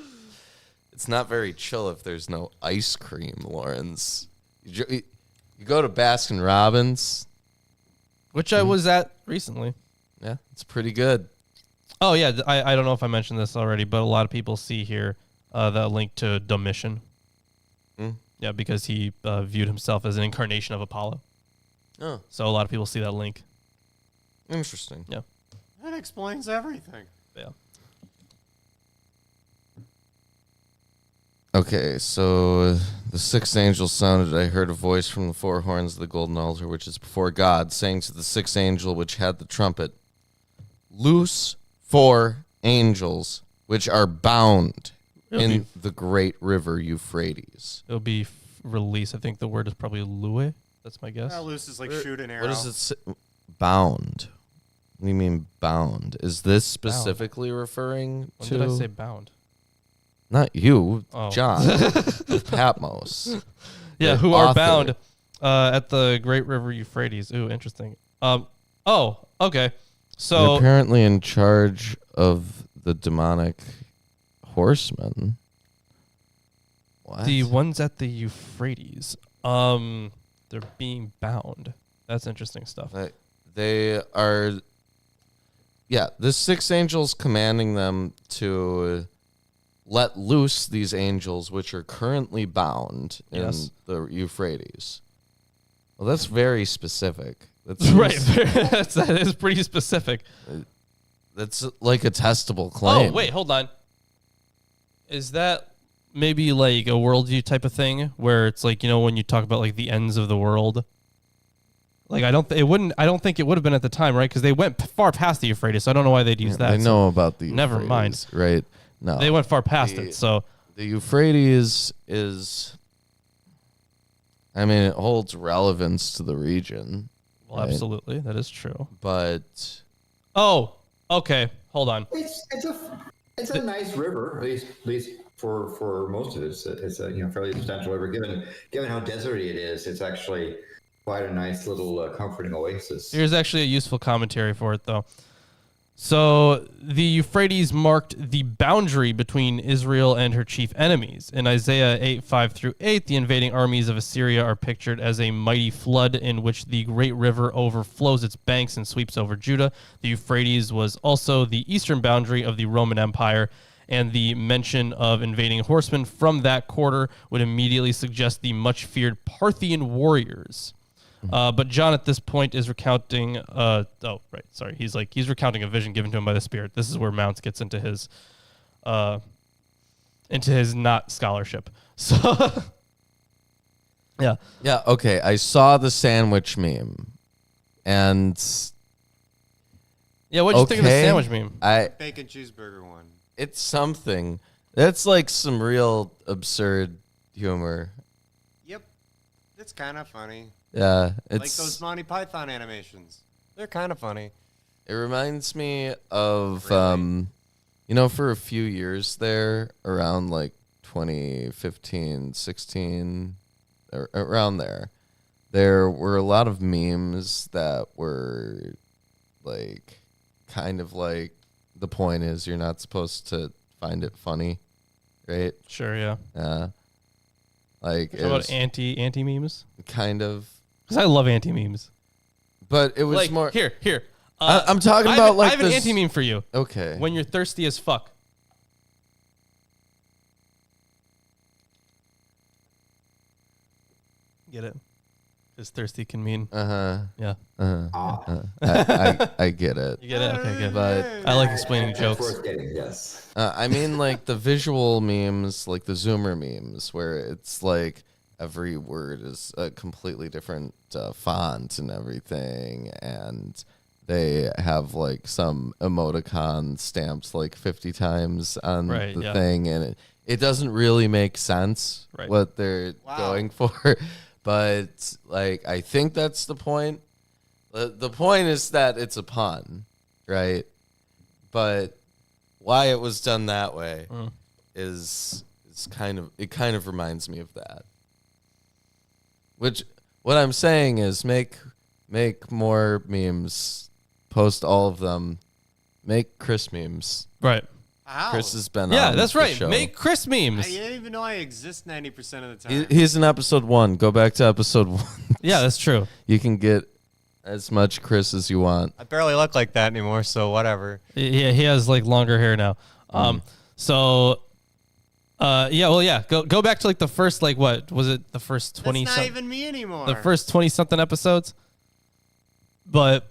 It's not very chill if there's no ice cream, Lawrence. You go to Baskin Robbins. Which I was at recently. Yeah, it's pretty good. Oh yeah, I don't know if I mentioned this already, but a lot of people see here the link to Domitian. Yeah, because he viewed himself as an incarnation of Apollo. Oh, So a lot of people see that link. interesting. Yeah. That explains everything. Yeah. Okay, so the sixth angel sounded. I heard a voice from the four horns of the golden altar, which is before God, saying to the sixth angel which had the trumpet, "Loose 4 angels which are bound in the great river Euphrates." It'll be released. I think the word is probably Lue. That's my guess. Loose is like shoot an arrow. What does it say? Bound. What do you mean bound? Is this specifically referring When to? did I say bound? Not you, Oh. John of Patmos. Yeah, The who are author. bound at the Great River Euphrates. Ooh, interesting. Oh, okay. So You're apparently in charge of the demonic horsemen. What? the ones at the Euphrates, they're being bound. That's interesting stuff. They are. Yeah, the 6 angels commanding them to let loose these angels, which are currently bound in Yes. the Euphrates. Well, that's very specific. That's Right. That is pretty specific. That's like a testable claim. Oh, wait, hold on. Is that maybe like a worldview type of thing where it's like, when you talk about like the ends of the world? Like I don't think it would have been at the time, right? Because they went far past the Euphrates, so I don't know why they'd use that. I know about the never mind. Euphrates, right? No. They went far past it, so The Euphrates is, I mean, it holds relevance to the region. well, right? absolutely, that is true. But Oh, okay, hold on. It's a nice river, at least for most of it. It's a fairly substantial river. Given how deserty it is, it's actually quite a nice little comforting oasis. Here's actually a useful commentary for it, though. So the Euphrates marked the boundary between Israel and her chief enemies. In Isaiah 8:5-8, the invading armies of Assyria are pictured as a mighty flood in which the great river overflows its banks and sweeps over Judah. The Euphrates was also the eastern boundary of the Roman Empire, and the mention of invading horsemen from that quarter would immediately suggest the much-feared Parthian warriors. But John at this point is recounting. He's recounting a vision given to him by the Spirit. This is where Mounts gets into his not scholarship. So, yeah. yeah, okay. I saw the sandwich meme, and Yeah, what'd you think of the okay, sandwich meme? Bacon cheeseburger one. It's something. That's like some real absurd humor. Yep. It's kind of funny. Yeah, Like it's those Monty Python animations. They're kind of funny. It reminds me of Really? for a few years there, around like 2015, 16, around there were a lot of memes that were like kind of like, the point is you're not supposed to find it funny, right? Sure, yeah. Like How it about was anti memes? kind of, Because I love anti memes. but it was Like more. here. I'm talking I about have, like I have an this. anti meme for you. Okay. When you're thirsty as fuck. Get it? Because thirsty can mean yeah. I get it. You get it? Okay, good. But I like explaining That's jokes. worth getting, yes. I mean, like the visual memes, like the Zoomer memes, where it's like every word is a completely different font and everything, and they have like some emoticon stamped like 50 times on Right, the yeah. thing, and it doesn't really make sense Right. what they're going for. But like, I think that's the point. The point is that it's a pun, right? But why it was done that way is kind of reminds me of that. Which, what I'm saying is make more memes, post all of them, make Chris memes. Right. How? Chris has been Yeah, on that's the right. show. Make Chris memes. You didn't even know I exist 90% of the time. He's in episode 1. Go back to episode 1. Yeah, that's true. You can get as much Chris as you want. I barely look like that anymore, so whatever. Yeah, he has like longer hair now. So Go back to like the first, like, what was it? The first 20 That's not even me anymore. the first 20 something episodes. But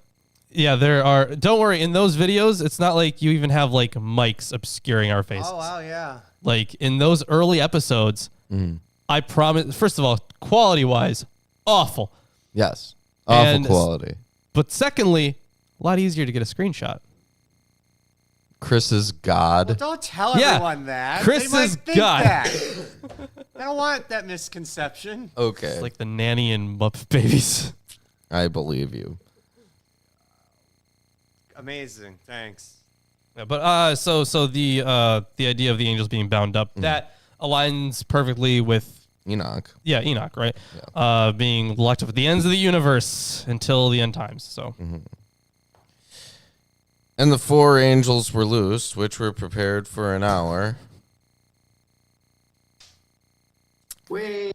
yeah, there are, don't worry, in those videos, it's not like you even have like mics obscuring our faces. Oh wow, yeah. Like in those early episodes, I promise, first of all, quality wise, awful. Yes. Awful And- quality. But secondly, a lot easier to get a screenshot. Chris is God. Well, don't tell Yeah. everyone that. Chris they might is think God. that. I don't want that misconception. Okay. It's like the nanny and Muppet Babies. I believe you. amazing. Thanks. Yeah, but so the idea of the angels being bound up that aligns perfectly with Enoch. Enoch, right? Being locked up at the ends of the universe until the end times. So. And the 4 angels were loosed, which were prepared for an hour. Wait.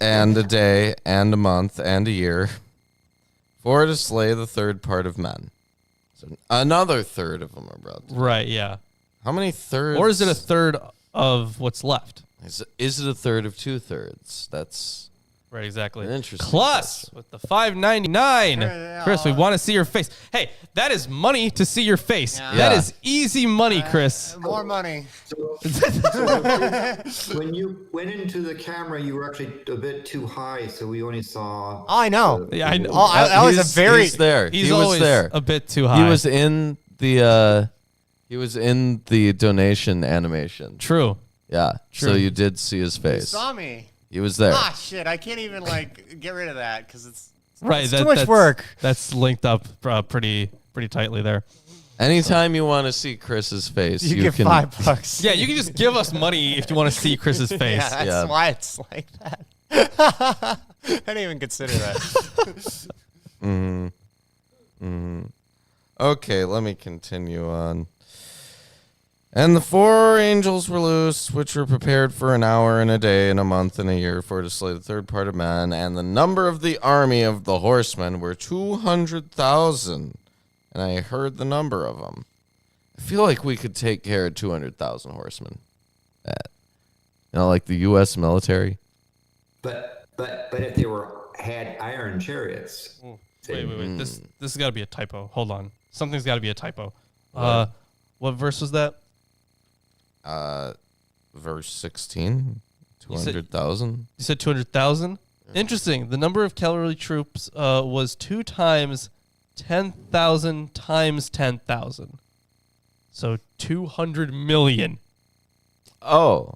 And a day, and a month, and a year, for to slay the third part of men. So another third of them are brought. Right, yeah. How many thirds? Or is it a third of what's left? Is it a third of 2/3? That's Right, exactly. an interesting Plus, question. with the $5.99, Yeah. Chris, we want to see your face. Hey, that is money to see your face. Yeah. That Yeah. is easy money, Chris. More money. When you went into the camera, you were actually a bit too high, so we only saw. Oh, I know. Yeah, I know. Oh, I was a very. He's there. He's he was always there. a bit too high. He was in the. He was in the donation animation. True. Yeah. So True. you did see his You face. saw me. He was there. Ah, shit. I can't even, like, get rid of that because it's Right. too much work. That's linked up pretty tightly there. Anytime you want to see Chris's face, You you get can. $5. Yeah, you can just give us money if you want to see Chris's face. Yeah, that's Yeah. why it's like that. I didn't even consider that. Okay, let me continue on. And the 4 angels were loosed, which were prepared for an hour and a day and a month and a year for to slay the third part of men. And the number of the army of the horsemen were 200,000. And I heard the number of them. I feel like we could take care of 200,000 horsemen. Like the U.S. military. But if they had iron chariots. Wait. This has got to be a typo. Hold on. Something's got to be a typo. What verse was that? Verse 16, 200,000. You said 200,000? Interesting. The number of cavalry troops was 2 times 10,000 times 10,000. So 200 million. Oh.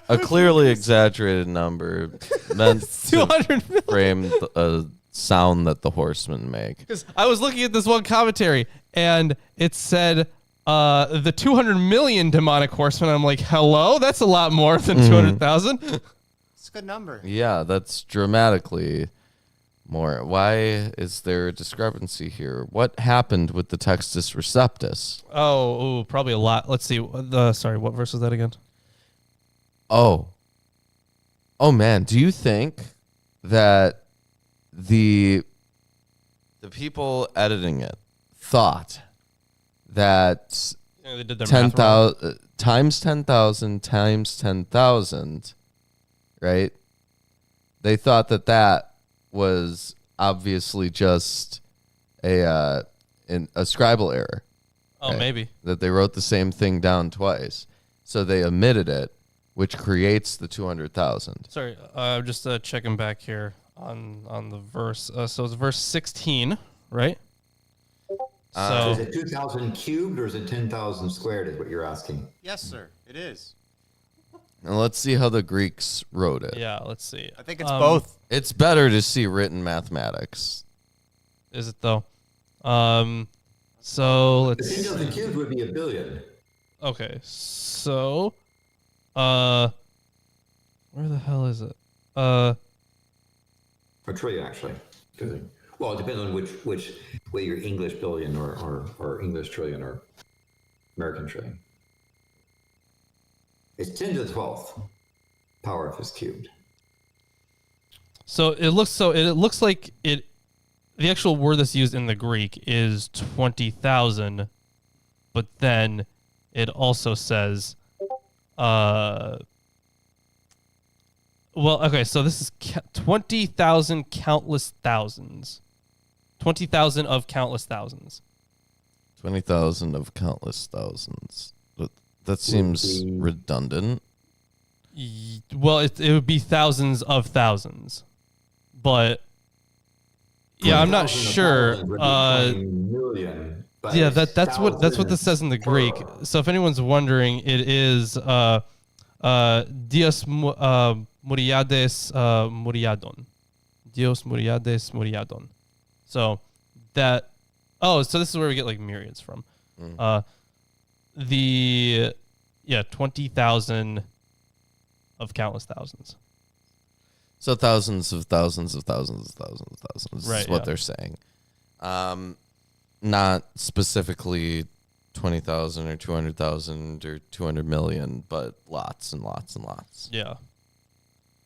A clearly exaggerated number meant to 200 million. frame a sound that the horsemen make. Because I was looking at this one commentary, and it said the 200 million demonic horsemen. I'm like, hello? That's a lot more than 200,000. It's a good number. Yeah, that's dramatically more. Why is there a discrepancy here? What happened with the Textus Receptus? Oh, probably a lot. Let's see. Sorry, what verse was that again? Oh man, do you think that the people editing it thought that Yeah, they did their math wrong. 10,000 times 10,000 times 10,000, right? They thought that was obviously just a scribal error. Oh, right? maybe. That they wrote the same thing down twice. So they omitted it, which creates the 200,000. Sorry, I'm just checking back here on the verse. So it's verse 16, right? Is it 2,000 cubed or is it 10,000 squared is what you're asking? Yes, sir. It is. And let's see how the Greeks wrote it. Yeah, let's see. I think it's both. It's better to see written mathematics. Is it though? So let's 10,000 cubed would be a billion. Okay, so where the hell is it? A trillion, actually. Well, it depends on which whether you're English billion or English trillion or American trillion. It's 10 to the 12th power if it's cubed. So it looks like it. The actual word that's used in the Greek is 20,000, but then it also says, well, okay, so this is 20,000 countless thousands. 20,000 of countless thousands. 20,000 of countless thousands. That seems redundant. Well, it would be thousands of thousands, but yeah, I'm not 20,000 of sure. thousands would be 20 million, but Yeah, it's that's what this says in the Greek. plural. So if anyone's wondering, it is Dios Muriades Muriadon. Dios Muriades Muriadon. So that Oh, so this is where we get like myriads from. 20,000 of countless thousands. So thousands of thousands of thousands of thousands of thousands Right, is what yeah. they're saying. Not specifically 20,000 or 200,000 or 200 million, but lots and lots and lots. Yeah.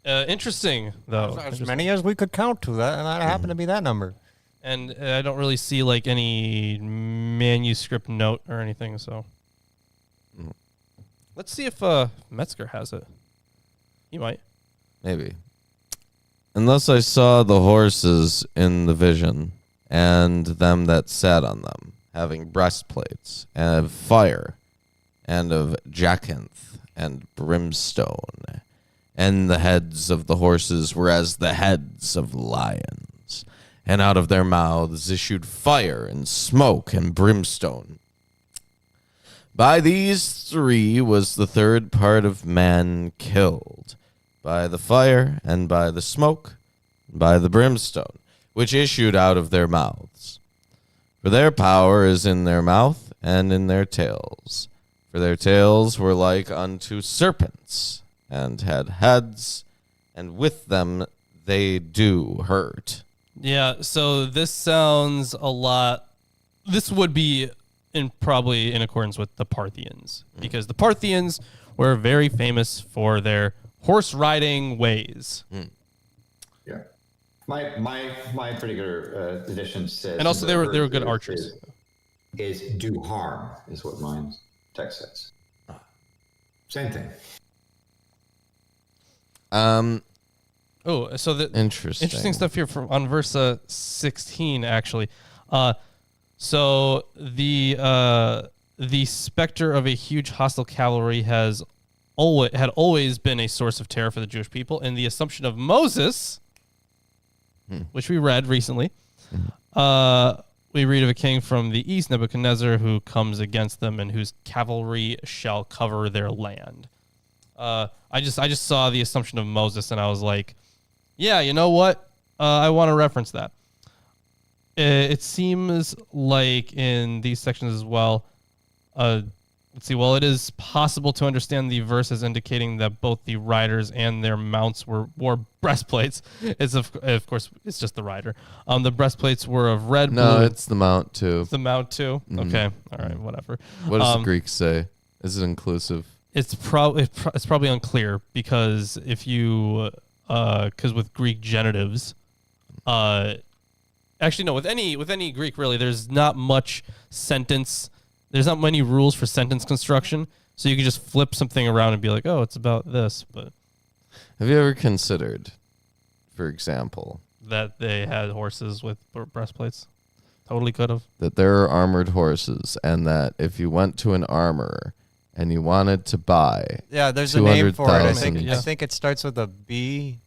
Interesting, though. As many as we could count to that, and that happened to be that number. And I don't really see like any manuscript note or anything, so. Let's see if Metzger has it. He might. Maybe. Unless I saw the horses in the vision, and them that sat on them, having breastplates, and of fire, and of jacinth, and brimstone. And the heads of the horses were as the heads of lions, and out of their mouths issued fire, and smoke, and brimstone. By these three was the third part of man killed, by the fire, and by the smoke, and by the brimstone, which issued out of their mouths. For their power is in their mouth, and in their tails. For their tails were like unto serpents, and had heads, and with them they do hurt. Yeah, so this sounds a lot. This would be probably in accordance with the Parthians, because the Parthians were very famous for their horse riding ways. Yeah. My particular edition says, And also they were good archers. Is do harm is what my text says. Same thing. Oh, so the interesting stuff here on verse 16 actually. So the specter of a huge hostile cavalry had always been a source of terror for the Jewish people, and the assumption of Moses, which we read recently, we read of a king from the east, Nebuchadnezzar, who comes against them and whose cavalry shall cover their land. I just saw the assumption of Moses, and I was like, yeah, you know what? I want to reference that. It seems like in these sections as well, let's see, well, it is possible to understand the verses indicating that both the riders and their mounts wore breastplates. It's of course, it's just the rider. The breastplates were of red, blue. No, it's the mount too. It's the mount too? Okay, all right, whatever. What does the Greek say? Is it inclusive? It's probably unclear, because if you because with Greek genitives, actually no, with any Greek really, there's not much sentence. There's not many rules for sentence construction, so you can just flip something around and be like, oh, it's about this. But Have you ever considered, for example, that they had horses with breastplates? Totally could have. that there are armored horses, and that if you went to an armorer and you wanted to buy, Yeah, there's a name for it. I 200,000. think it starts with a B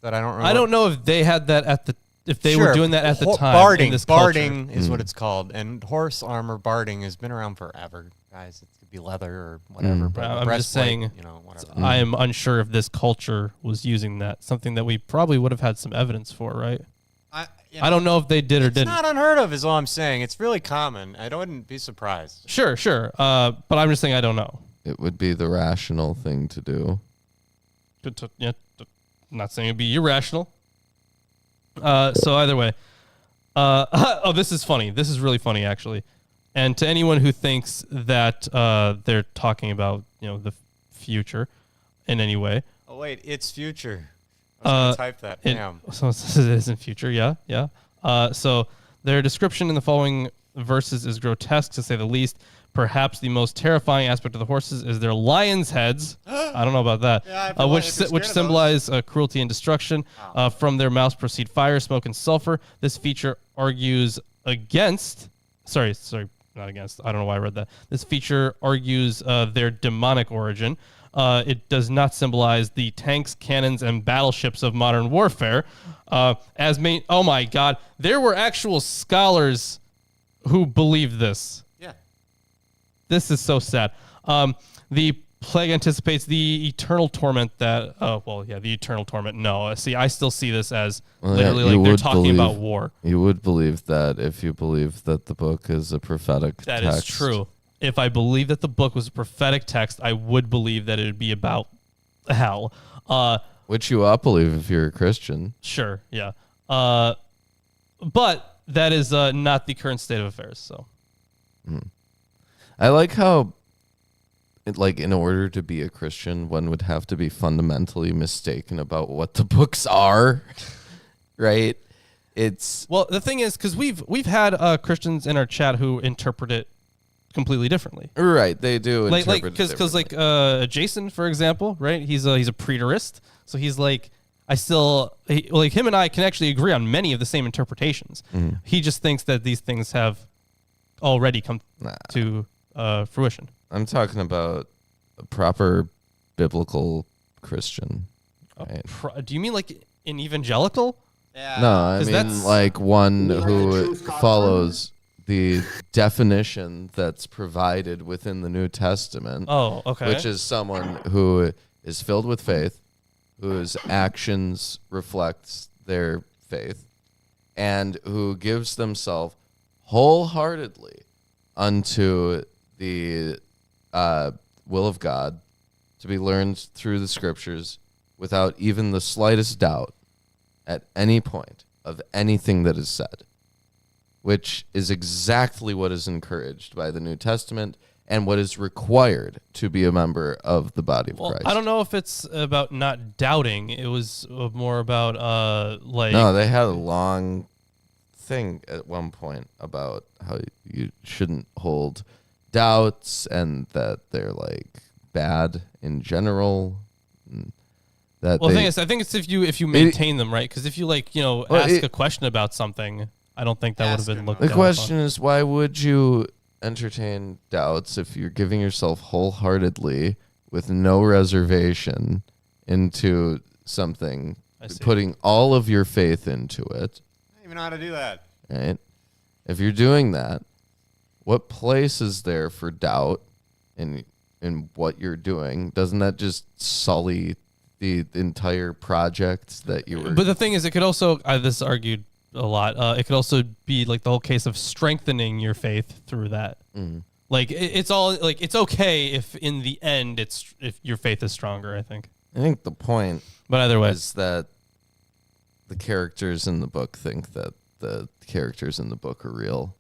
that I don't remember. I don't know if they had that if they were doing that at the time. Barding. In this culture. Barding is what it's called. And horse armor barding has been around forever, guys. It could be leather or whatever. But I'm just saying, whatever. I am unsure if this culture was using that. Something that we probably would have had some evidence for, right? I don't know if they did or It's didn't. not unheard of, is all I'm saying. It's really common. I wouldn't be surprised. Sure. But I'm just saying I don't know. it would be the rational thing to do. I'm not saying it'd be irrational. So either way, oh, this is funny. This is really funny, actually. And to anyone who thinks that they're talking about the future in any way. Oh wait, it's future. I was gonna type that. Damn. So it is in future. Yeah. So their description in the following verses is grotesque, to say the least. Perhaps the most terrifying aspect of the horses is their lions' heads. I don't know about that. Yeah, which symbolize cruelty and destruction. From their mouths proceed fire, smoke, and sulfur. This feature argues against. Sorry, not against. I don't know why I read that. This feature argues their demonic origin. It does not symbolize the tanks, cannons, and battleships of modern warfare. Oh my God, there were actual scholars who believed this. Yeah. This is so sad. The plague anticipates the eternal torment that. Oh well, yeah, the eternal torment. No, see, I still see this as literally like they're talking about war. You would believe that if you believe that the book is a prophetic text. That is true. If I believe that the book was a prophetic text, I would believe that it would be about hell. Which you ought believe if you're a Christian. Sure, yeah. But that is not the current state of affairs. So, I like how, in order to be a Christian, one would have to be fundamentally mistaken about what the books are, right? Well, the thing is, because we've had Christians in our chat who interpret it completely differly. Right, they do. Because Jason, for example, right? He's a preterist, so he's like, him and I can actually agree on many of the same interpretations. He just thinks that these things have already come to fruition. I'm talking about a proper biblical Christian. Right? Do you mean like an evangelical? Yeah. No, I mean like one who follows the definition that's provided within the New Testament. Oh, okay. Which is someone who is filled with faith, whose actions reflects their faith, and who gives themselves wholeheartedly unto the will of God to be learned through the scriptures without even the slightest doubt at any point of anything that is said, which is exactly what is encouraged by the New Testament and what is required to be a member of the body of Christ. I don't know if it's about not doubting. It was more about No, they had a long thing at one point about how you shouldn't hold doubts and that they're like bad in general. The thing is, I think it's if you maintain them, right? Because if you ask a question about something, I don't think that would have been looked. The question is, why would you entertain doubts if you're giving yourself wholeheartedly with no reservation into something, putting all of your faith into it? I don't even know how to do that. Right? If you're doing that, what place is there for doubt in what you're doing? Doesn't that just sully the entire project that you were? But the thing is, it could also, this is argued a lot, it could also be like the whole case of strengthening your faith through that. Like it's all like, it's okay if in the end if your faith is stronger, I think the point, but either way, is that the characters in the book think that the characters in the book are real.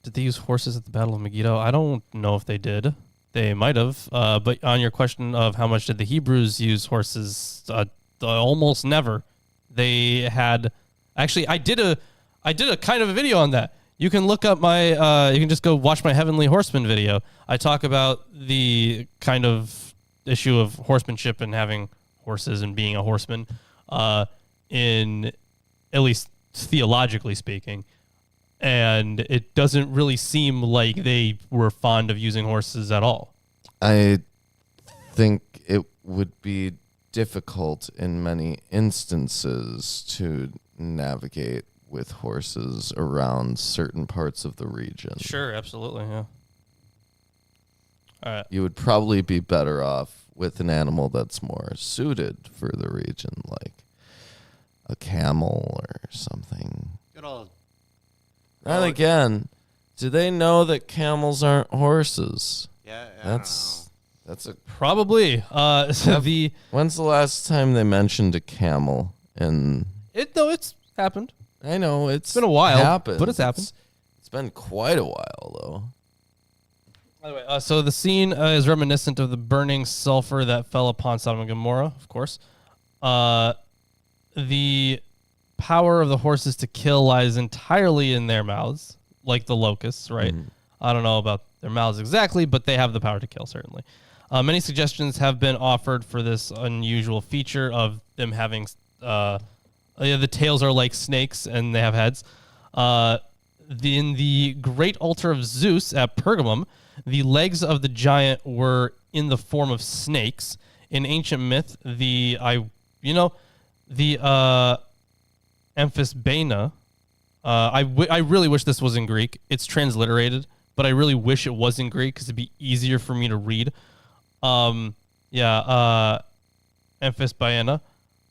Did they use horses at the Battle of Megiddo? I don't know if they did. They might have. But on your question of how much did the Hebrews use horses, almost never. They had. Actually, I did a kind of a video on that. You can look up my. You can just go watch my Heavenly Horseman video. I talk about the kind of issue of horsemanship and having horses and being a horseman, in at least theologically speaking. And it doesn't really seem like they were fond of using horses at all. I think it would be difficult in many instances to navigate with horses around certain parts of the region. Sure, absolutely, yeah. All right. You would probably be better off with an animal that's more suited for the region, like a camel or something. Good old. And again, do they know that camels aren't horses? Yeah, that's a probably. When's the last time they mentioned a camel? It's happened. I know it's been a while, happened. but it's happened. It's been quite a while though. By the way, so the scene is reminiscent of the burning sulfur that fell upon Sodom and Gomorrah, of course. The power of the horses to kill lies entirely in their mouths, like the locusts, right? I don't know about their mouths exactly, but they have the power to kill, certainly. Many suggestions have been offered for this unusual feature of them having the tails are like snakes and they have heads. In the great altar of Zeus at Pergamum, the legs of the giant were in the form of snakes. In ancient myth, the Amphisbaena. I really wish this was in Greek. It's transliterated, but I really wish it was in Greek because it'd be easier for me to read. Amphisbaena,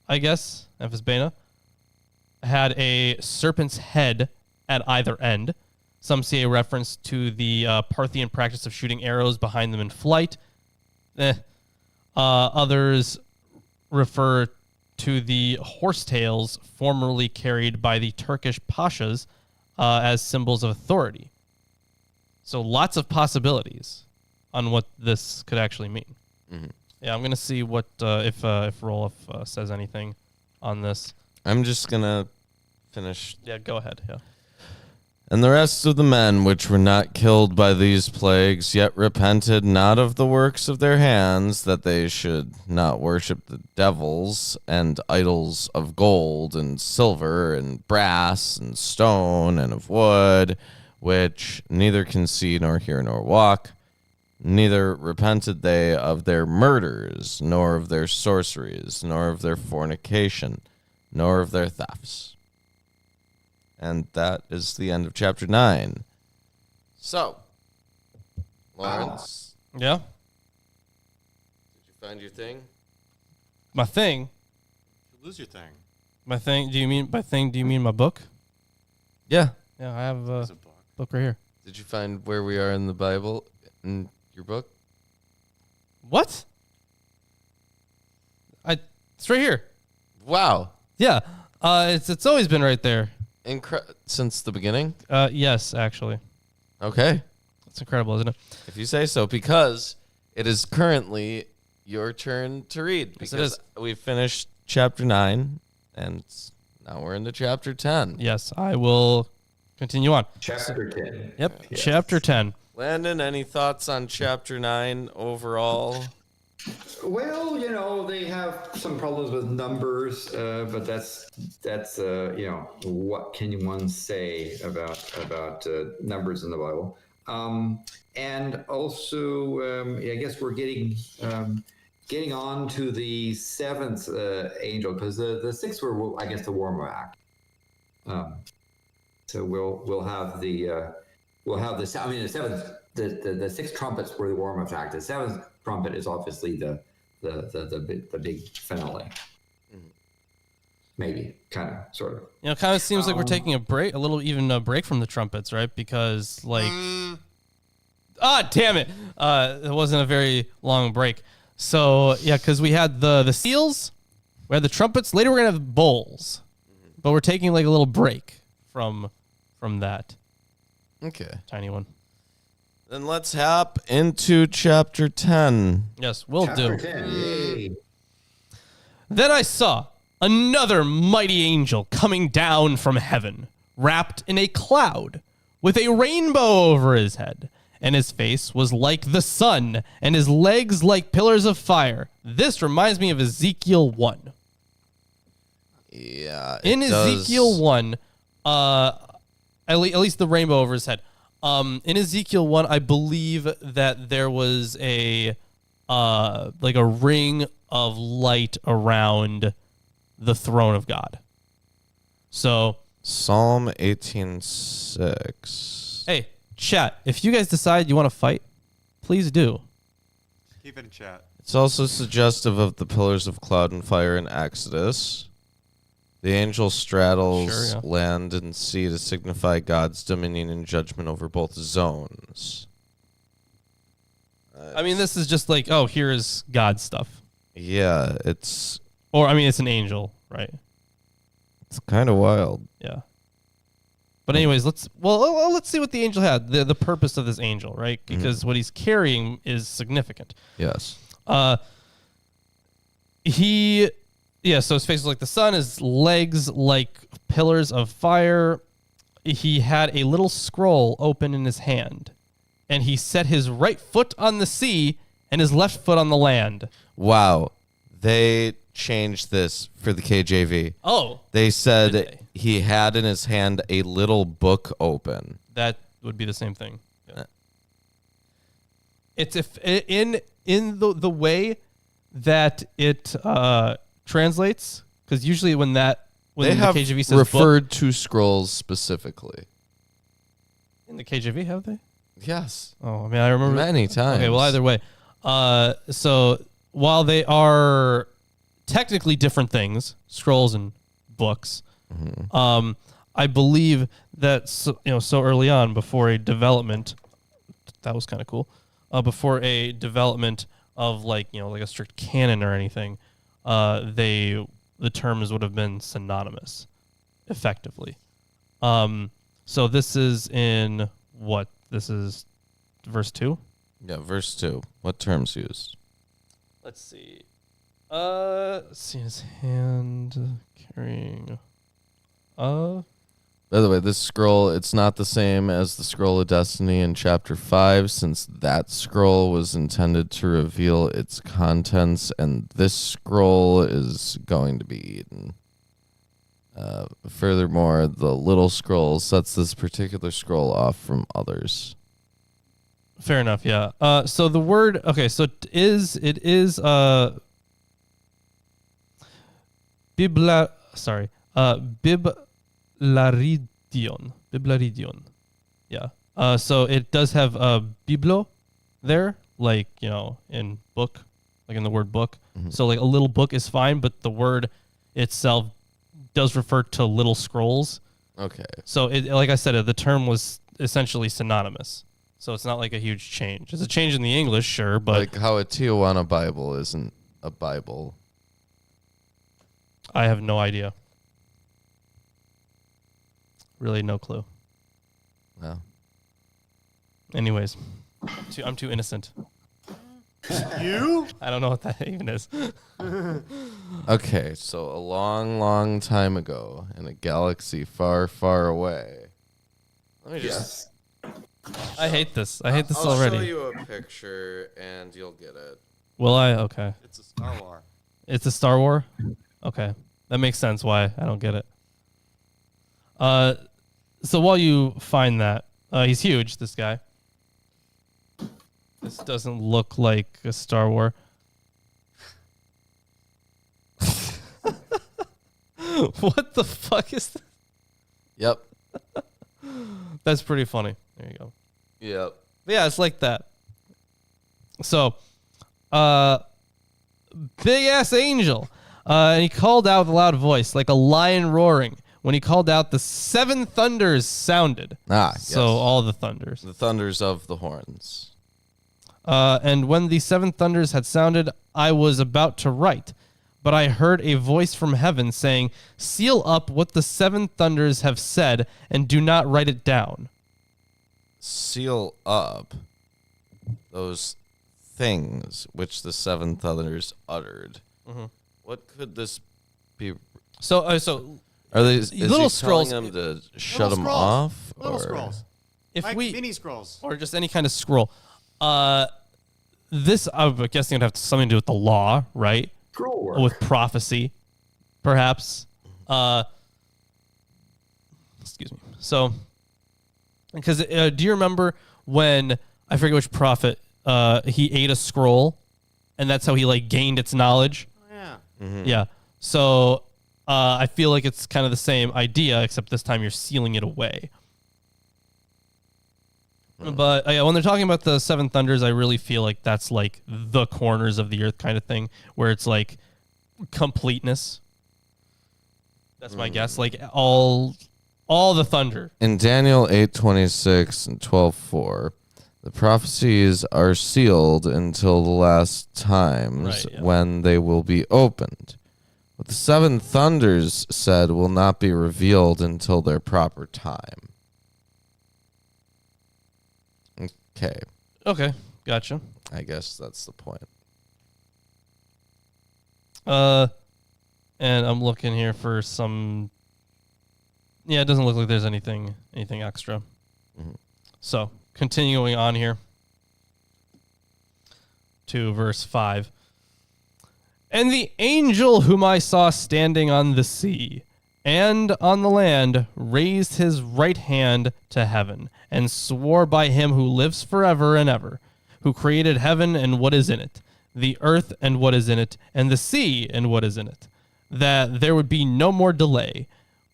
I guess, Amphisbaena, had a serpent's head at either end. Some see a reference to the Parthian practice of shooting arrows behind them in flight. Others refer to the horsetails formerly carried by the Turkish pashas as symbols of authority. So lots of possibilities on what this could actually mean. Mm-hmm. Yeah, I'm gonna see what if Roloff says anything on this. I'm just gonna finish. Yeah, go ahead. Yeah. And the rest of the men which were not killed by these plagues, yet repented not of the works of their hands, that they should not worship the devils and idols of gold and silver and brass and stone and of wood, which neither can see nor hear nor walk. Neither repented they of their murders, nor of their sorceries, nor of their fornication, nor of their thefts. And that is the end of chapter 9. So, Lawrence, Yeah. did you find your thing? My thing. You lose your thing. My thing. Do you mean by thing? Do you mean my book? Yeah. Yeah, I have a It's a book. book right here. Did you find where we are in the Bible in your book? What? It's right here. Wow. Yeah. It's always been right there. Since the beginning? Yes, actually. Okay. It's incredible, isn't it? If you say so, because it is currently your turn to read. Yes, Because it is. we finished chapter 9, and now we're into chapter 10. Yes, I will continue on. Chapter 10. Yep, Yes. chapter 10. Landon, any thoughts on chapter 9 overall? Well, they have some problems with numbers, but that's what can one say about numbers in the Bible? And also, I guess we're getting on to the seventh angel, because the six were, I guess, the warm-up act. So we'll have the seventh. The six trumpets were the warm-up act. The seventh trumpet is obviously the big finale. Maybe, kind of, sort of. It kind of seems like we're taking a break, a break from the trumpets, right? Because, damn it. It wasn't a very long break. So, yeah, because we had the seals, we had the trumpets. Later we're going to have bowls. But we're taking, a little break from that Okay. tiny one. Then let's hop into chapter 10. Yes, we'll Chapter do. 10. Yay. Then I saw another mighty angel coming down from heaven, wrapped in a cloud, with a rainbow over his head, and his face was like the sun, and his legs like pillars of fire. This reminds me of Ezekiel 1. Yeah. In Ezekiel 1, at least the rainbow over his head. In Ezekiel 1, I believe that there was a ring of light around the throne of God. So, Psalm 18:6. hey, chat, if you guys decide you want to fight, please do. Keep it in chat. It's also suggestive of the pillars of cloud and fire in Exodus. The angel straddles Sure, yeah. land and sea to signify God's dominion and judgment over both zones. I mean, this is just here is God stuff. Yeah, it's It's an angel, right? kind of wild. Yeah. But anyways, let's see what the angel had. The purpose of this angel, right? Because what he's carrying is significant. Yes. So his face was like the sun, his legs like pillars of fire. He had a little scroll open in his hand, and he set his right foot on the sea and his left foot on the land. Wow. They changed this for the KJV. Oh, They said Did they? he had in his hand a little book open. that would be the same thing. Yeah. It's in the way that it translates, because usually when They the have KJV says referred to scrolls specifically. in the KJV, have they? Yes. Oh, I remember Many times. Okay, well, either way, So while they are technically different things, scrolls and books, I believe that so early on, before a development, that was kind of cool. Before a development of like a strict canon or anything, the terms would have been synonymous, effectively. So this is in what? This is verse 2? Yeah, verse 2. What terms used? Let's see. See his hand carrying. By the way, this scroll, it's not the same as the Scroll of Destiny in chapter 5, since that scroll was intended to reveal its contents, and this scroll is going to be eaten. Furthermore, the little scroll sets this particular scroll off from others. Fair enough, yeah. So the word, okay, so it is Biblaridion. Yeah. So it does have biblo there, like, in book, like in the word book. Mm-hmm. So like a little book is fine, but the word itself does refer to little scrolls. Okay. So it, like I said, the term was essentially synonymous. So it's not like a huge change. It's a change in the English, sure, but Like how a Tijuana Bible isn't a Bible. I have no idea. Really no clue. Well, Anyways, I'm too innocent. You? I don't know what that even is. okay, so a long, long time ago in a galaxy far, far away. Let me just... I hate this. I hate this I'll already. show you a picture and you'll get it. Will I? Okay. It's a Star Wars. It's a Star Wars? Okay. That makes sense why I don't get it. So while you find that, he's huge, this guy. This doesn't look like a Star Wars. What the fuck is that? Yep. That's pretty funny. There you go. Yep. But yeah, it's like that. So, big ass angel. And he called out with a loud voice, like a lion roaring. When he called out, the 7 thunders sounded. Yes. So all the thunders. The thunders of the horns. And when the 7 thunders had sounded, I was about to write. But I heard a voice from heaven saying, seal up what the 7 thunders have said and do not write it down. Seal up those things which the 7 thunders uttered. Mm-hmm. What could this be? So Are they is little he scrolls- telling them to shut them scrolls. off? Little or? scrolls. if Like we mini scrolls. or just any kind of scroll, this I'm guessing would have something to do with the law, right? Scroll work. With prophecy, perhaps. Excuse me. So, because do you remember when I forget which prophet he ate a scroll, and that's how he like gained its knowledge? Yeah. Yeah. So I feel like it's kind of the same idea, except this time you're sealing it away. But when they're talking about the 7 thunders, I really feel like that's like the corners of the earth kind of thing, where it's like completeness. That's my guess. Like all the thunder. In Daniel 8:26 and 12:4, the prophecies are sealed until the last times, Right, yeah. when they will be opened. What the 7 thunders said will not be revealed until their proper time. Okay, Okay, gotcha. I guess that's the point. And I'm looking here for some. Yeah, it doesn't look like there's anything extra. Mhm. So continuing on here to verse 5. And the angel whom I saw standing on the sea and on the land raised his right hand to heaven and swore by him who lives forever and ever, who created heaven and what is in it, the earth and what is in it, and the sea and what is in it, that there would be no more delay,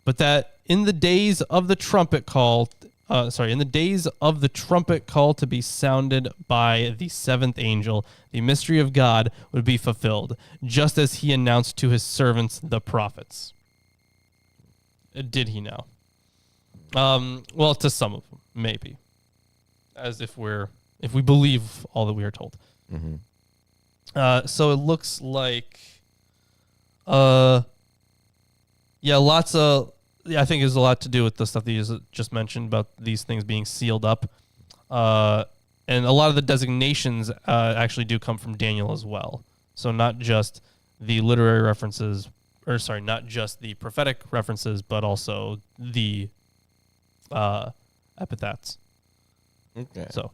but that in the days of the trumpet call in the days of the trumpet call to be sounded by the seventh angel, the mystery of God would be fulfilled, just as he announced to his servants, the prophets. Did he now? Well, to some of them, maybe. As if we believe all that we are told. Mm-hmm. So it looks like, lots of, I think there's a lot to do with the stuff that you just mentioned about these things being sealed up. And a lot of the designations actually do come from Daniel as well. So not just the literary references, not just the prophetic references, but also the epithets. Okay. So,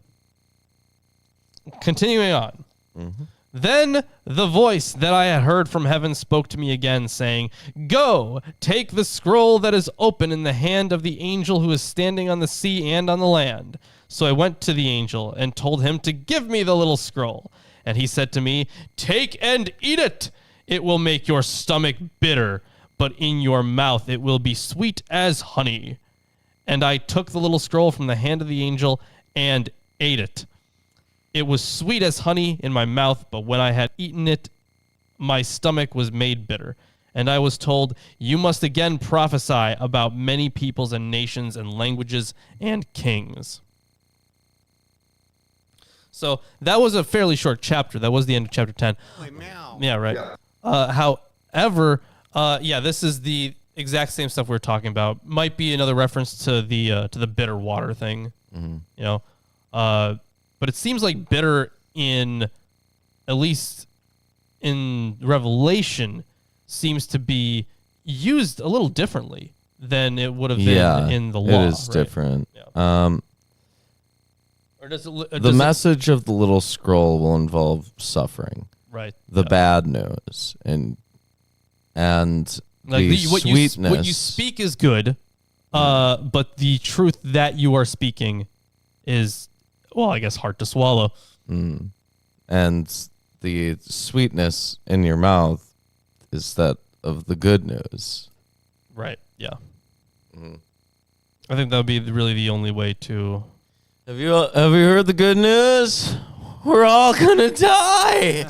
continuing on. Mm-hmm. Then the voice that I had heard from heaven spoke to me again, saying, "Go, take the scroll that is open in the hand of the angel who is standing on the sea and on the land." So I went to the angel and told him to give me the little scroll. And he said to me, "Take and eat it. It will make your stomach bitter, but in your mouth it will be sweet as honey." And I took the little scroll from the hand of the angel and ate it. It was sweet as honey in my mouth, but when I had eaten it, my stomach was made bitter. And I was told, "You must again prophesy about many peoples and nations and languages and kings." So that was a fairly short chapter. That was the end of chapter 10. Holy meow. Yeah, right. Yeah. However, this is the exact same stuff we were talking about. Might be another reference to the bitter water thing. Mm-hmm. You know, but it seems like bitter in, at least in Revelation, seems to be used a little differently than it would have been in the law. It is right? different. Yeah. Or does The message of the little scroll will involve suffering, right? the bad news, and Like the what sweetness. you speak is good, but the truth that you are speaking is, well, I guess hard to swallow. Mm. And the sweetness in your mouth is that of the good news. Right. Yeah. Mm. I think that would be really the only way to. Have you heard the good news? We're all gonna die.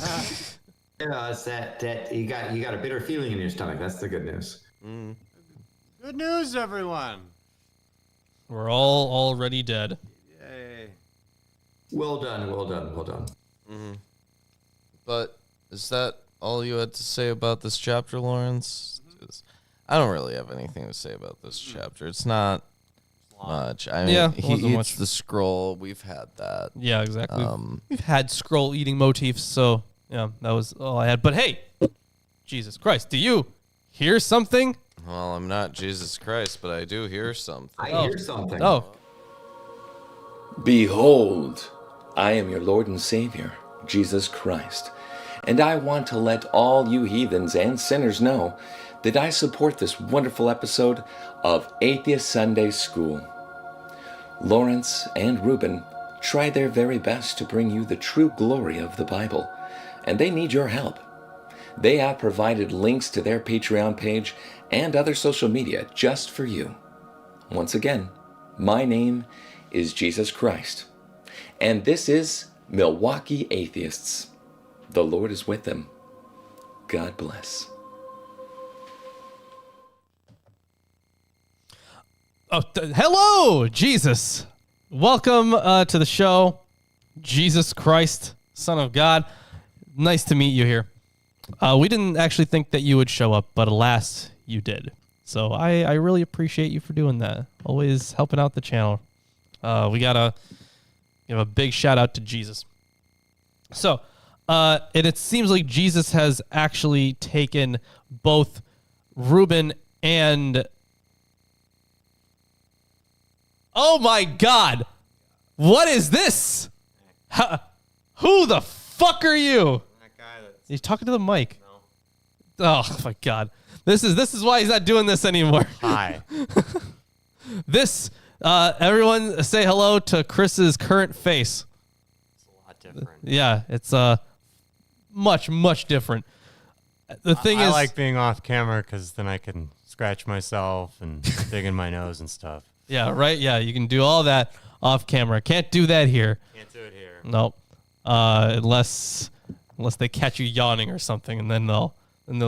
Yeah, it's that you got a bitter feeling in your stomach. That's the good news. Mm. Good news, everyone. We're all already dead. Yay. Well done, well done, well done. Mm-hmm. But is that all you had to say about this chapter, Lawrence? 'Cause I don't really have anything to say about this chapter. It's not much. I mean, Yeah, it he wasn't eats much. the scroll. We've had that. Yeah, exactly. We've had scroll eating motifs, so yeah, that was all I had. But hey, Jesus Christ, do you hear something? Well, I'm not Jesus Christ, but I do hear something. I hear something. Oh, Behold, I am your Lord and Savior, Jesus Christ, and I want to let all you heathens and sinners know that I support this wonderful episode of Atheist Sunday School. Lawrence and Reuben try their very best to bring you the true glory of the Bible, and they need your help. They have provided links to their Patreon page and other social media just for you. Once again, my name is Jesus Christ, and this is Milwaukee Atheists. The Lord is with them. God bless. oh, hello, Jesus. Welcome to the show, Jesus Christ, Son of God. Nice to meet you here. We didn't actually think that you would show up, but alas, you did. So I really appreciate you for doing that. Always helping out the channel. We gotta give a big shout out to Jesus. So, and it seems like Jesus has actually taken both Reuben and... Oh my God! What is this? Who the fuck are you? That guy that's... He's talking to the mic. No. Oh my God! This is why he's not doing this anymore. Hi. This everyone say hello to Chris's current face. It's a lot different. Yeah, it's much different. The thing I is, like being off camera because then I can scratch myself and dig in my nose and stuff. Yeah, right. Yeah, you can do all that off camera. Can't do that here. Can't do it here. Nope. Unless they catch you yawning or something, and then they'll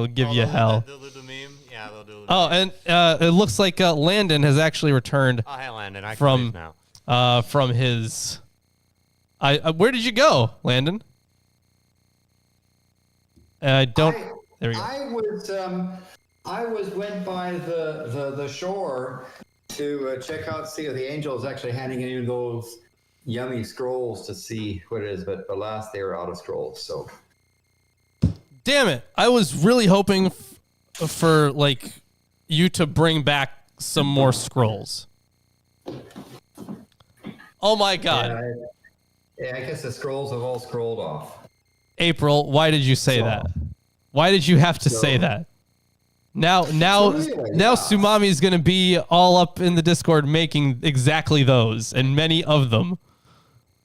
give you hell. They'll do the meme. Yeah, they'll do the Oh, meme. and it looks like Landon has actually returned Oh, hey, Landon. I can from leave now. from his. Where did you go, Landon? I don't. There we go. I went by the shore to check out, see if the angel is actually handing any of those yummy scrolls to see what it is, but alas, they were out of scrolls. So, Damn it! I was really hoping for like you to bring back some more scrolls. Oh my God! yeah, I guess the scrolls have all scrolled off. April, why did you say that? Why did you have to say that? Now Sumami is going to be all up in the Discord making exactly those and many of them.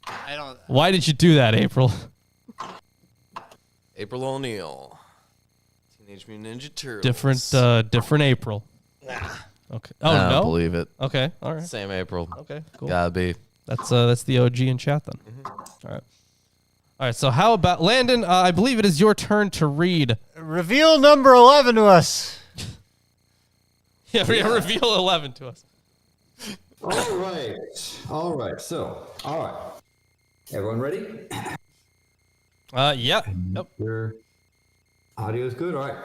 I don't. Why did you do that, April? April O'Neil, Teenage Mutant Ninja Turtles. Different April. Nah. Okay. Oh I don't no. believe it. Okay. All right. Same April. Okay. Cool. Gotta be. That's the OG in chat then. All right. All right. So how about Landon? I believe it is your turn to read. Reveal number 11 to us. Yeah. Reveal 11 to us. All right. So, all right. Everyone ready? Yeah. Yep. Your audio is good. All right.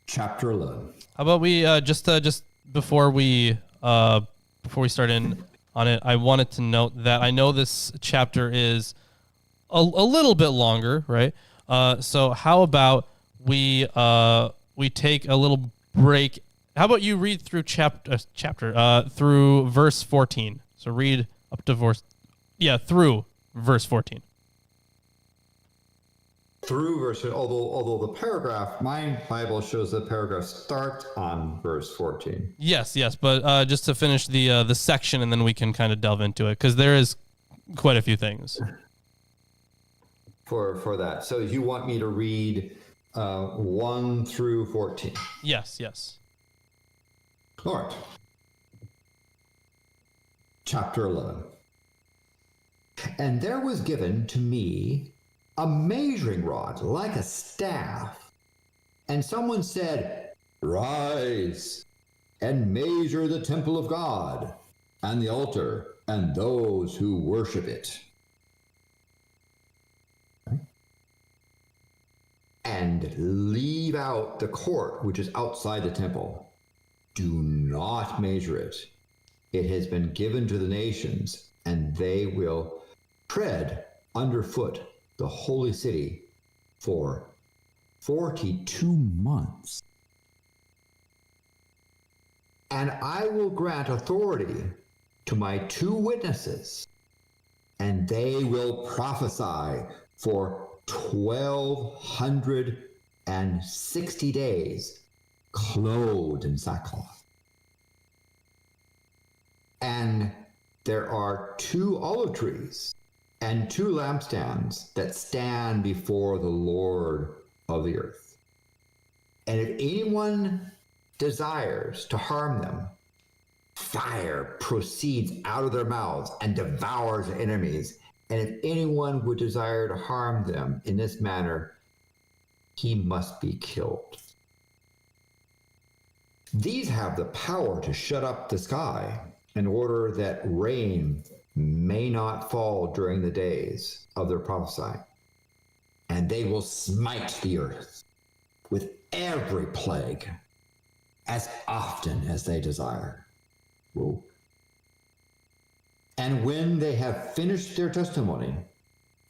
Chapter 11. How about we just before we start in on it, I wanted to note that I know this chapter is a little bit longer, right? So how about we take a little break? How about you read through chapter through verse 14? So read up to through verse 14. Through verse, although the paragraph, my Bible shows the paragraph starts on verse 14. Yes, but just to finish the section, and then we can kind of delve into it because there is quite a few things For that. So you want me to read 1 through 14? Yes. All right. Chapter 11. And there was given to me a measuring rod like a staff, and someone said, "Rise and measure the temple of God, and the altar, and those who worship it. And leave out the court which is outside the temple. Do not measure it. It has been given to the nations, and they will tread underfoot the holy city for 42 months. And I will grant authority to my 2 witnesses, and they will prophesy for 1,260 days, clothed in sackcloth. And there are 2 olive trees and 2 lampstands that stand before the Lord of the earth. And if anyone desires to harm them, fire proceeds out of their mouths and devours their enemies. And if anyone would desire to harm them in this manner, he must be killed. These have the power to shut up the sky in order that rain may not fall during the days of their prophesying. And they will smite the earth with every plague as often as they desire. Whoa. And when they have finished their testimony,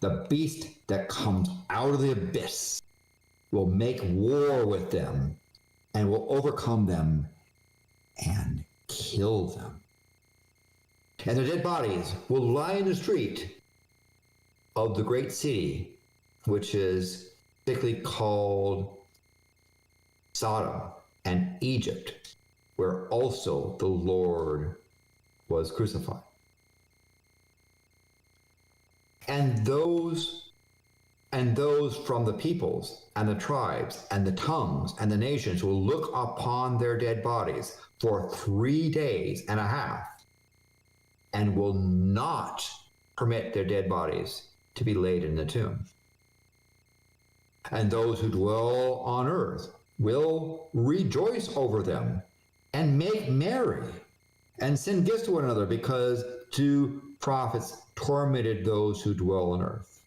the beast that comes out of the abyss will make war with them and will overcome them and kill them. And their dead bodies will lie in the street of the great city, which is thickly called Sodom and Egypt, where also the Lord was crucified. And those from the peoples and the tribes and the tongues and the nations will look upon their dead bodies for 3 days and a half, and will not permit their dead bodies to be laid in the tomb. And those who dwell on earth will rejoice over them and make merry and send gifts to one another, because 2 prophets tormented those who dwell on earth.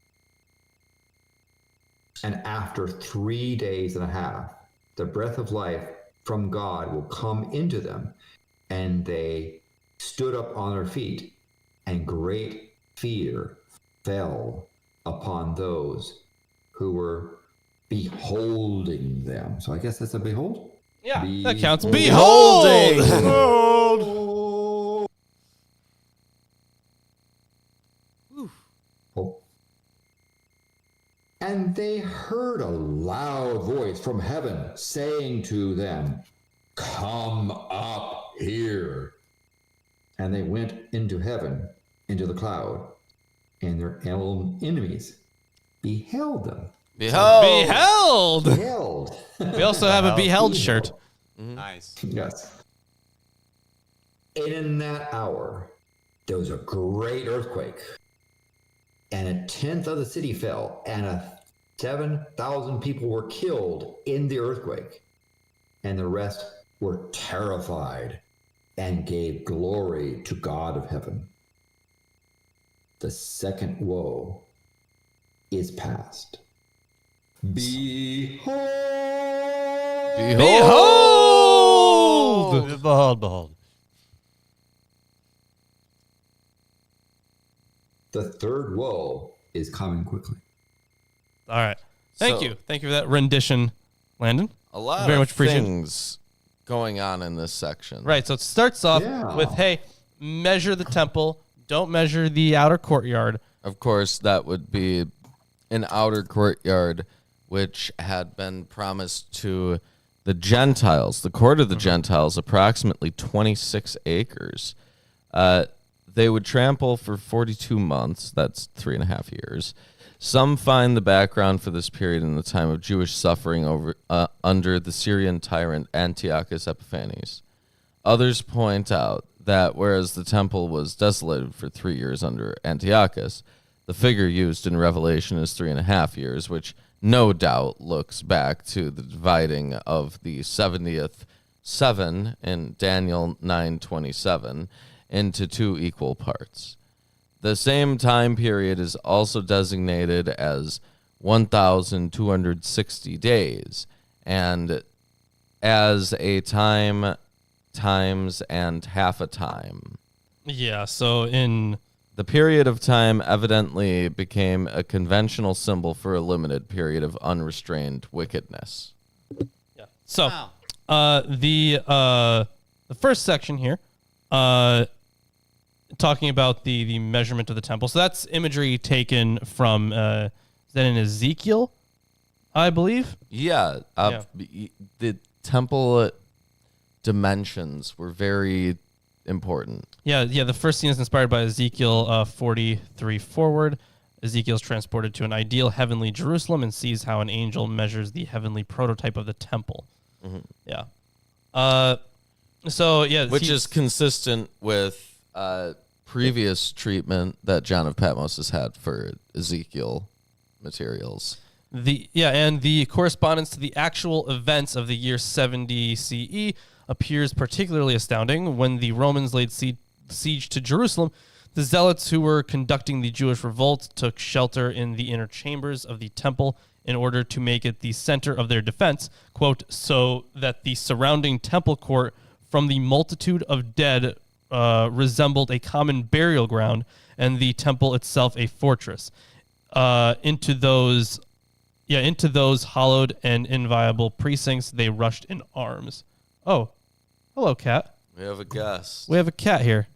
And after 3 days and a half, the breath of life from God will come into them, and they stood up on their feet, and great fear fell upon those who were beholding them. So I guess that's a behold? Yeah, that counts. Beholding! Oh. And they heard a loud voice from heaven saying to them, "Come up here." And they went into heaven, into the cloud, and their enemies beheld them. Behold! Beheld! We also have a beheld shirt. Nice. Yes. And in that hour, there was a great earthquake, and 1/10 of the city fell, and 7,000 people were killed in the earthquake, and the rest were terrified and gave glory to God of heaven. The second woe is past. Behold! Behold! Behold. The third woe is coming quickly. All right. Thank So- you. Thank you for that rendition, Landon. A lot Very of much appreciated. things going on in this section. Right. So it starts off Yeah. with, hey, measure the temple. Don't measure the outer courtyard. Of course, that would be an outer courtyard which had been promised to the Gentiles, the court of the Gentiles, approximately 26 acres. They would trample for 42 months. That's 3.5 years. Some find the background for this period in the time of Jewish suffering under the Syrian tyrant Antiochus Epiphanes. Others point out that whereas the temple was desolated for 3 years under Antiochus, the figure used in Revelation is 3.5 years, which no doubt looks back to the dividing of the 70th 7 in Daniel 9:27 into 2 equal parts. The same time period is also designated as 1,260 days, and as a time, times, and half a time. Yeah. So in The period of time evidently became a conventional symbol for a limited period of unrestrained wickedness. yeah. So Wow. the first section here, talking about the measurement of the temple. So that's imagery taken from is that in Ezekiel, I believe. Yeah, the temple dimensions were very important. Yeah. The first scene is inspired by Ezekiel 43 forward. Ezekiel's transported to an ideal heavenly Jerusalem and sees how an angel measures the heavenly prototype of the temple. Yeah. So yeah, Which is consistent with previous treatment that John of Patmos has had for Ezekiel materials. And the correspondence to the actual events of the year 70 CE appears particularly astounding. When the Romans laid siege to Jerusalem, the zealots who were conducting the Jewish revolt took shelter in the inner chambers of the temple in order to make it the center of their defense, quote, so that the surrounding temple court from the multitude of dead resembled a common burial ground, and the temple itself a fortress. Into those hollowed and inviolable precincts they rushed in arms. Oh, hello, cat. We have a guest. We have a cat here.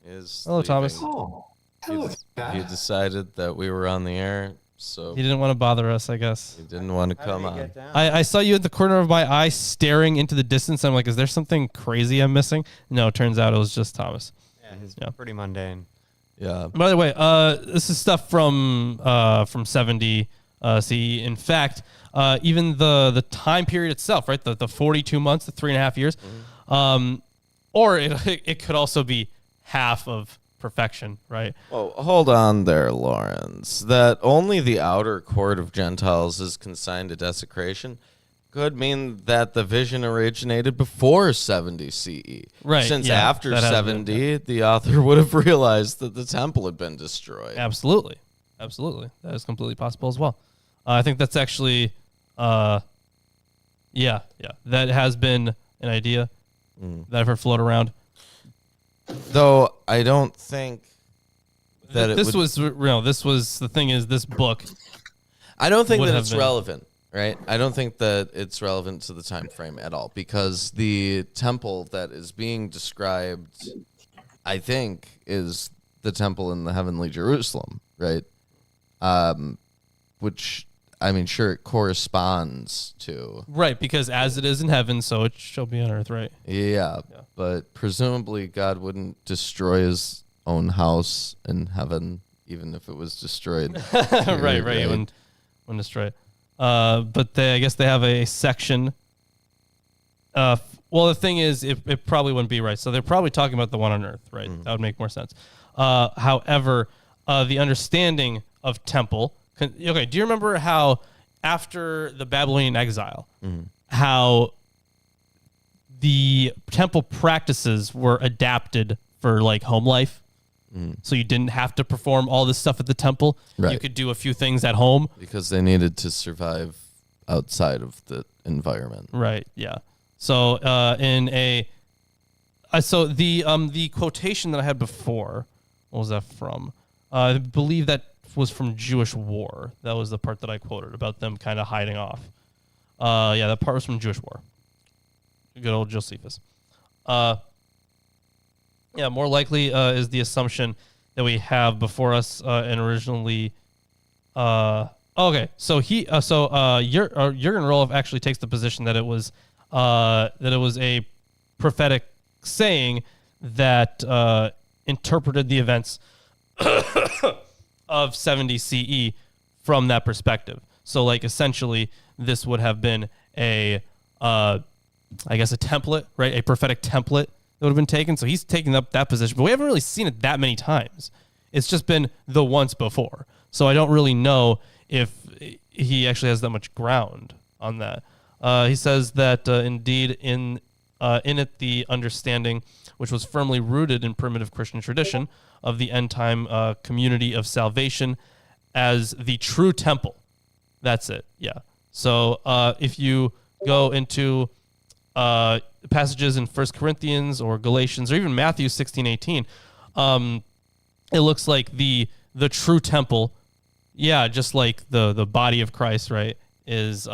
Is Hello, leaving. Thomas. Oh, He, hello, he decided that we were on the air, so He didn't want to bother us, I guess. he didn't want to come How did he on. get down? I saw you at the corner of my eye staring into the distance. I'm like, is there something crazy I'm missing? No, it turns out it was just Thomas. Yeah, he's Yeah. pretty mundane. Yeah. By the way, this is stuff from 70 CE. In fact, even the time period itself, right? The 42 months, the 3.5 years, or it could also be half of perfection, right? Well, hold on there, Lawrence. That only the outer court of Gentiles is consigned to desecration could mean that the vision originated before 70 CE. Right, Since yeah, after that has 70, the author would have realized that the temple had been destroyed. Absolutely. That is completely possible as well. I think that's actually, that has been an idea that I've heard float around. Though I don't think that This was the thing is this book. I don't think would that have it's been. relevant, right? I don't think that it's relevant to the time frame at all, because the temple that is being described, I think, is the temple in the heavenly Jerusalem, right? Which, I mean, sure, it corresponds to. Right, because as it is in heaven, so it shall be on earth, right? Yeah, but presumably God wouldn't destroy his own house in heaven, even if it was destroyed. right. You wouldn't destroy it. But I guess they have a section. Well, the thing is, it probably wouldn't be right. So they're probably talking about the one on earth, right? That would make more sense. However, the understanding of temple. Okay, do you remember how after the Babylonian exile, how the temple practices were adapted for like home life? So you didn't have to perform all this stuff at the temple. Right. You could do a few things at home. Because they needed to survive outside of the environment. Right. Yeah. So the quotation that I had before, what was that from? I believe that was from Jewish War. That was the part that I quoted about them kind of hiding off. That part was from Jewish War. Good old Josephus. More likely is the assumption that we have before us and originally. Okay, so Jürgen Roloff actually takes the position that it was a prophetic saying that interpreted the events of 70 CE from that perspective. So, like, essentially, this would have been a template, right? A prophetic template that would have been taken. So he's taking up that position, but we haven't really seen it that many times. It's just been the once before. So I don't really know if he actually has that much ground on that. He says that indeed in it the understanding, which was firmly rooted in primitive Christian tradition, of the end time community of salvation as the true temple. That's it. Yeah. So if you go into passages in 1 Corinthians or Galatians or even Matthew 16:18, it looks like the true temple, just like the body of Christ, right, is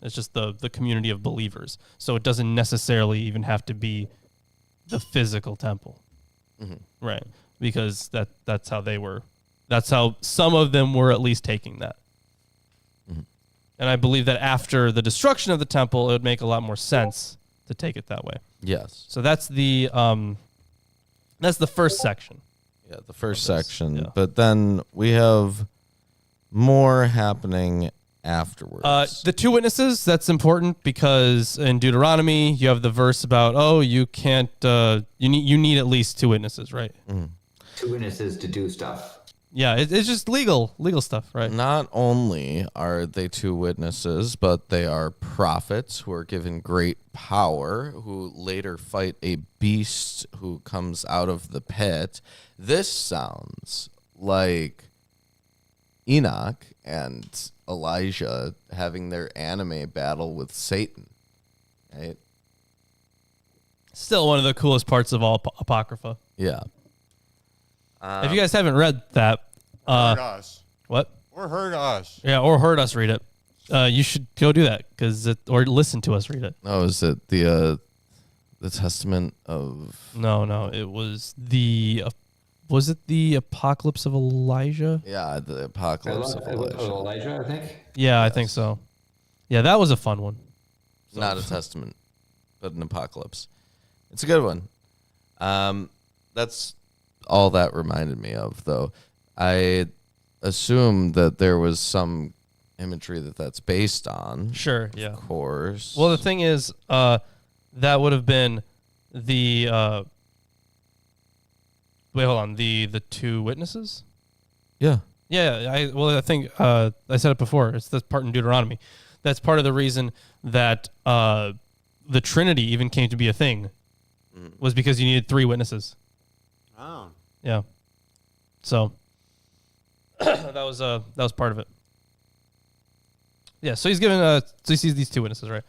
it's just the community of believers. So it doesn't necessarily even have to be the physical temple, right? Because that's how they were. That's how some of them were at least taking that. And I believe that after the destruction of the temple, it would make a lot more sense to take it that way. Yes. So that's the first section. Yeah, the first section. Yeah. But then we have more happening afterwards. The two witnesses, that's important because in Deuteronomy, you have the verse about, you can't, you need at least two witnesses, right? Two witnesses to do stuff. Yeah, it's just legal stuff, right? Not only are they two witnesses, but they are prophets who are given great power, who later fight a beast who comes out of the pit. This sounds like Enoch and Elijah having their anime battle with Satan, right? Still one of the coolest parts of all Apocrypha. Yeah. If you guys haven't read that, Heard us. what? Or heard us. Yeah, or heard us read it, you should go do that or listen to us read it. Oh, is it the Testament of? No, it was was it the Apocalypse of Elijah? Yeah, the Apocalypse of Elijah. Elijah, I think. Yeah, I think so. Yeah, that was a fun one. Not a testament, but an apocalypse. It's a good one. That's all that reminded me of, though. I assume that there was some imagery that's based on. Sure, yeah. Of course. Well, the thing is, that would have been the wait, hold on. The two witnesses. Yeah. Yeah, I think I said it before. It's this part in Deuteronomy. That's part of the reason that the Trinity even came to be a thing, was because you needed 3 witnesses. Oh. Yeah. So that was part of it. Yeah. So he's given so he sees these 2 witnesses, right?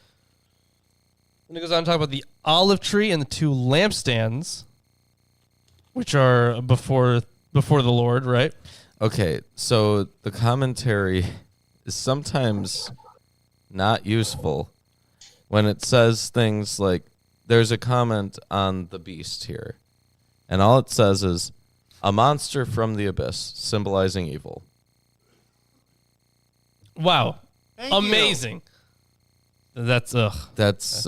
And he goes on to talk about the olive tree and the 2 lampstands, which are before the Lord, right? Okay, so the commentary is sometimes not useful when it says things like, there's a comment on the beast here, and all it says is, a monster from the abyss, symbolizing evil. Wow. Thank you. Amazing. That's That's,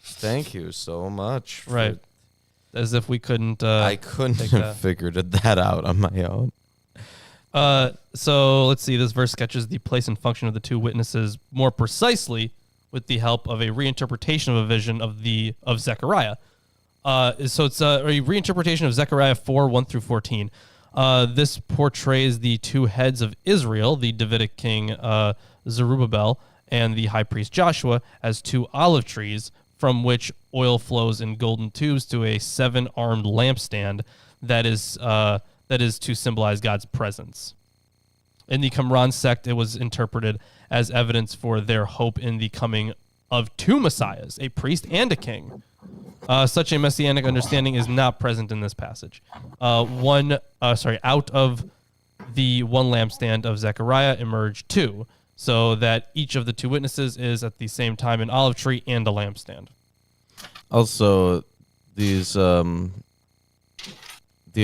thank you so much. right. As if we couldn't I couldn't take have that. figured that out on my own. So let's see. This verse sketches the place and function of the 2 witnesses more precisely with the help of a reinterpretation of a vision of Zechariah. So it's a reinterpretation of Zechariah 4:1-14. This portrays the 2 heads of Israel, the Davidic king Zerubbabel and the high priest Joshua, as 2 olive trees from which oil flows in golden tubes to a 7-armed lampstand that is to symbolize God's presence. In the Qumran sect, it was interpreted as evidence for their hope in the coming of 2 messiahs, a priest and a king. Such a messianic understanding is not present in this passage. Out of the 1 lampstand of Zechariah emerged 2, so that each of the 2 witnesses is at the same time an olive tree and a lampstand. Also, these the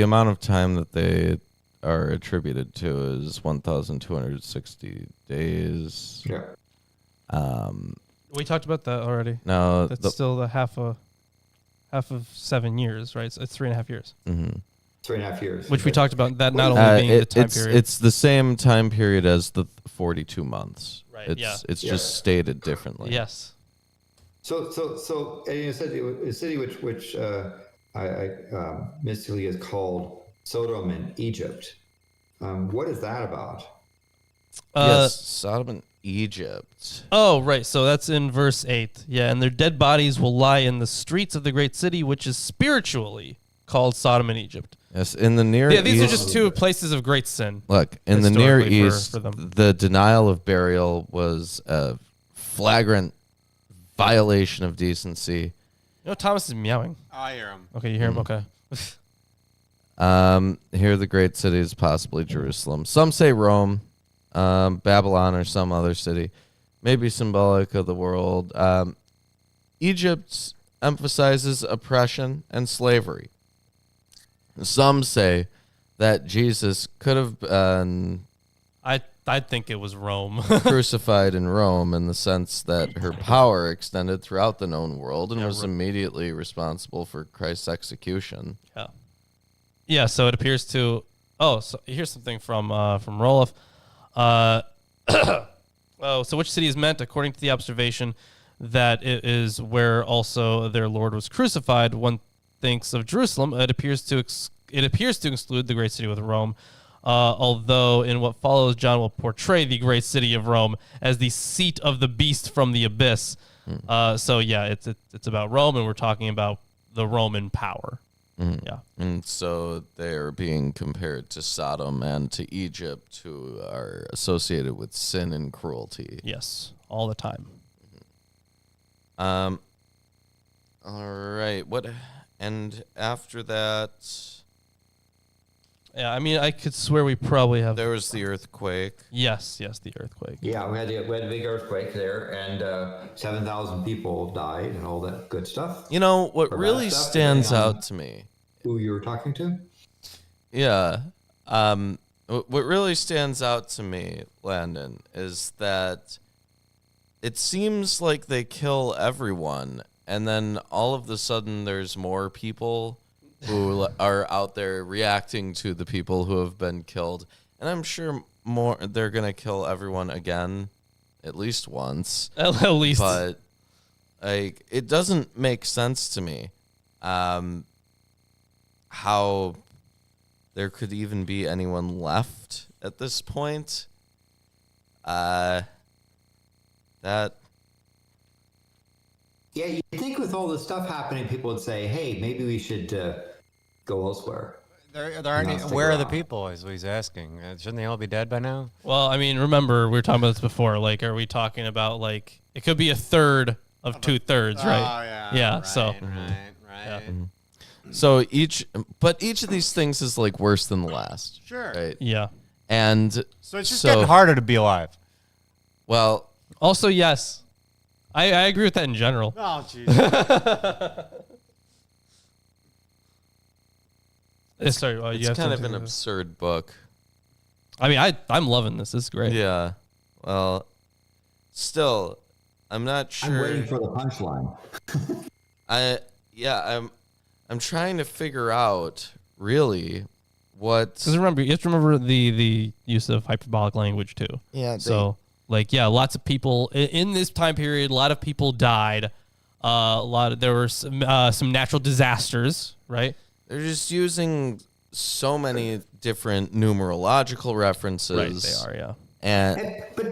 amount of time that they are attributed to is 1,260 days. Yeah. We talked about that already. No, That's still the half of 7 years, right? So it's 3.5 years. mm-hmm. 3.5 years. Which we talked about that not only being the time period. It's the same time period as the 42 months. Right, It's Yeah. just stated differently. Yes. So, and you said a city which I mystically is called Sodom in Egypt. What is that about? Yes, Sodom and Egypt. Oh, right. So that's in verse 8. Yeah, and their dead bodies will lie in the streets of the great city, which is spiritually called Sodom and Egypt. Yes, in the Near Yeah, these East. are just 2 places of great sin. Look, in the Near historically for East, them. the denial of burial was a flagrant violation of decency. You know, Thomas is meowing. I hear him. Okay, you hear him? Okay. Here, the great city is possibly Jerusalem. Some say Rome, Babylon, or some other city, maybe symbolic of the world. Egypt emphasizes oppression and slavery. Some say that Jesus could have been I think it was Rome. crucified in Rome in the sense that her power extended throughout the known world and was Ro- immediately responsible for Christ's execution. Yeah. Yeah, so it appears to. Oh, so here's something from Roloff. So which city is meant? According to the observation that it is where also their Lord was crucified, one thinks of Jerusalem. It appears to exclude the great city with Rome. Although in what follows, John will portray the great city of Rome as the seat of the beast from the abyss. So yeah, it's about Rome, and we're talking about the Roman power. Yeah. And so they're being compared to Sodom and to Egypt, who are associated with sin and cruelty. Yes, all the time. All right. What? And after that, Yeah, I mean, I could swear we probably have. there was the earthquake. Yes, the earthquake. Yeah, we had a big earthquake there, and 7,000 people died, and all that good stuff. You know what For really bad stuff, stands depending on- out to me? Who you were talking to? Yeah. What really stands out to me, Landon, is that it seems like they kill everyone, and then all of a sudden there's more people who are out there reacting to the people who have been killed. And I'm sure more they're going to kill everyone again at least once. At least. But like it doesn't make sense to me. how there could even be anyone left at this point. That Yeah, you think with all this stuff happening, people would say, "Hey, maybe we should go elsewhere." There aren't Not any, stick where are the around. people, is what he's asking. Shouldn't they all be dead by now? Well, I mean, remember, we were talking about this before. Like, are we talking about, like, it could be a third of 2/3, right? Oh, yeah. Yeah, right, so. Right. so each of these things is like worse than the last. Sure. Right. Yeah. And So it's just getting harder to be alive. Well, Also, yes. I agree with that in general. Oh, jeez. Sorry, you it's have kind of something an to- absurd book. I mean, I'm loving this. This is great. Yeah. Well, still, I'm not I'm sure. waiting for the punchline. I'm trying to figure out really what. Because remember, you have to remember the use of hyperbolic language too. Yeah. So, like, yeah, lots of people in this time period. A lot of people died. There were some natural disasters, right? They're just using so many different numerological references. Right, they are, yeah. And But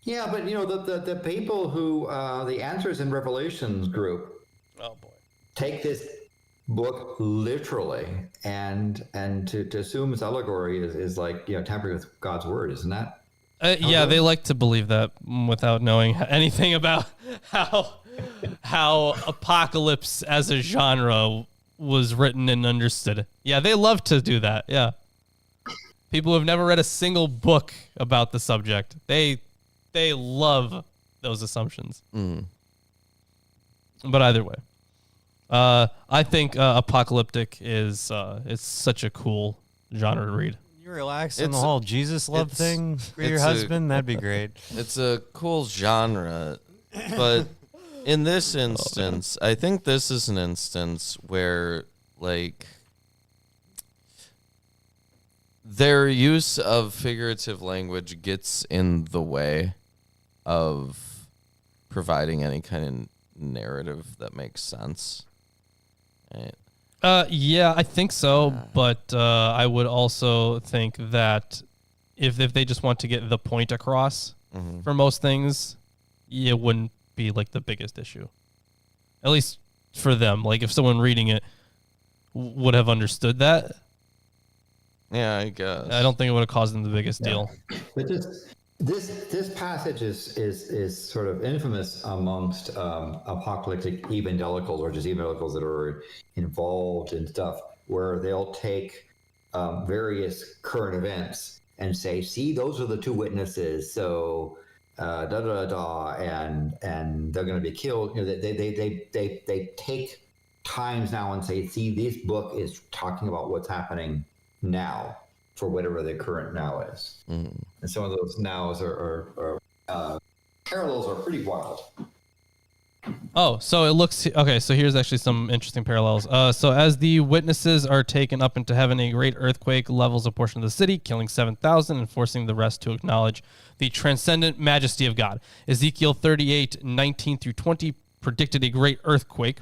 you know the people who the Answers in Revelations group Oh boy. take this book literally, and to assume it's allegory is like tampering with God's word, isn't that? Yeah, they like to believe that without knowing anything about how apocalypse as a genre was written and understood. Yeah, they love to do that. Yeah. People who have never read a single book about the subject, they love those assumptions. But either way, I think apocalyptic is it's such a cool genre to read. You relax on It's- the whole Jesus love it's- thing for your it's a- husband? That'd be great. it's a cool genre, but in this instance, I think this is an instance where, like, their use of figurative language gets in the way of providing any kind of narrative that makes sense. Right? Yeah, I think so, but I would also think that if they just want to get the point across for most things, it wouldn't be like the biggest issue. At least for them. Like if someone reading it would have understood that, Yeah, I guess. I don't think it would have caused them the biggest deal. But this passage is sort of infamous amongst apocalyptic evangelicals, or just evangelicals that are involved in stuff, where they'll take various current events and say, "See, those are the two witnesses." So da da da, and they're going to be killed. You know, they take times now and say, "See, this book is talking about what's happening now." For whatever the current now is. And some of those nows are parallels are pretty wild. Oh, so it looks okay. So here's actually some interesting parallels. So as the witnesses are taken up into heaven, a great earthquake levels a portion of the city, killing 7,000 and forcing the rest to acknowledge the transcendent majesty of God. Ezekiel 38:19 through 20 predicted a great earthquake.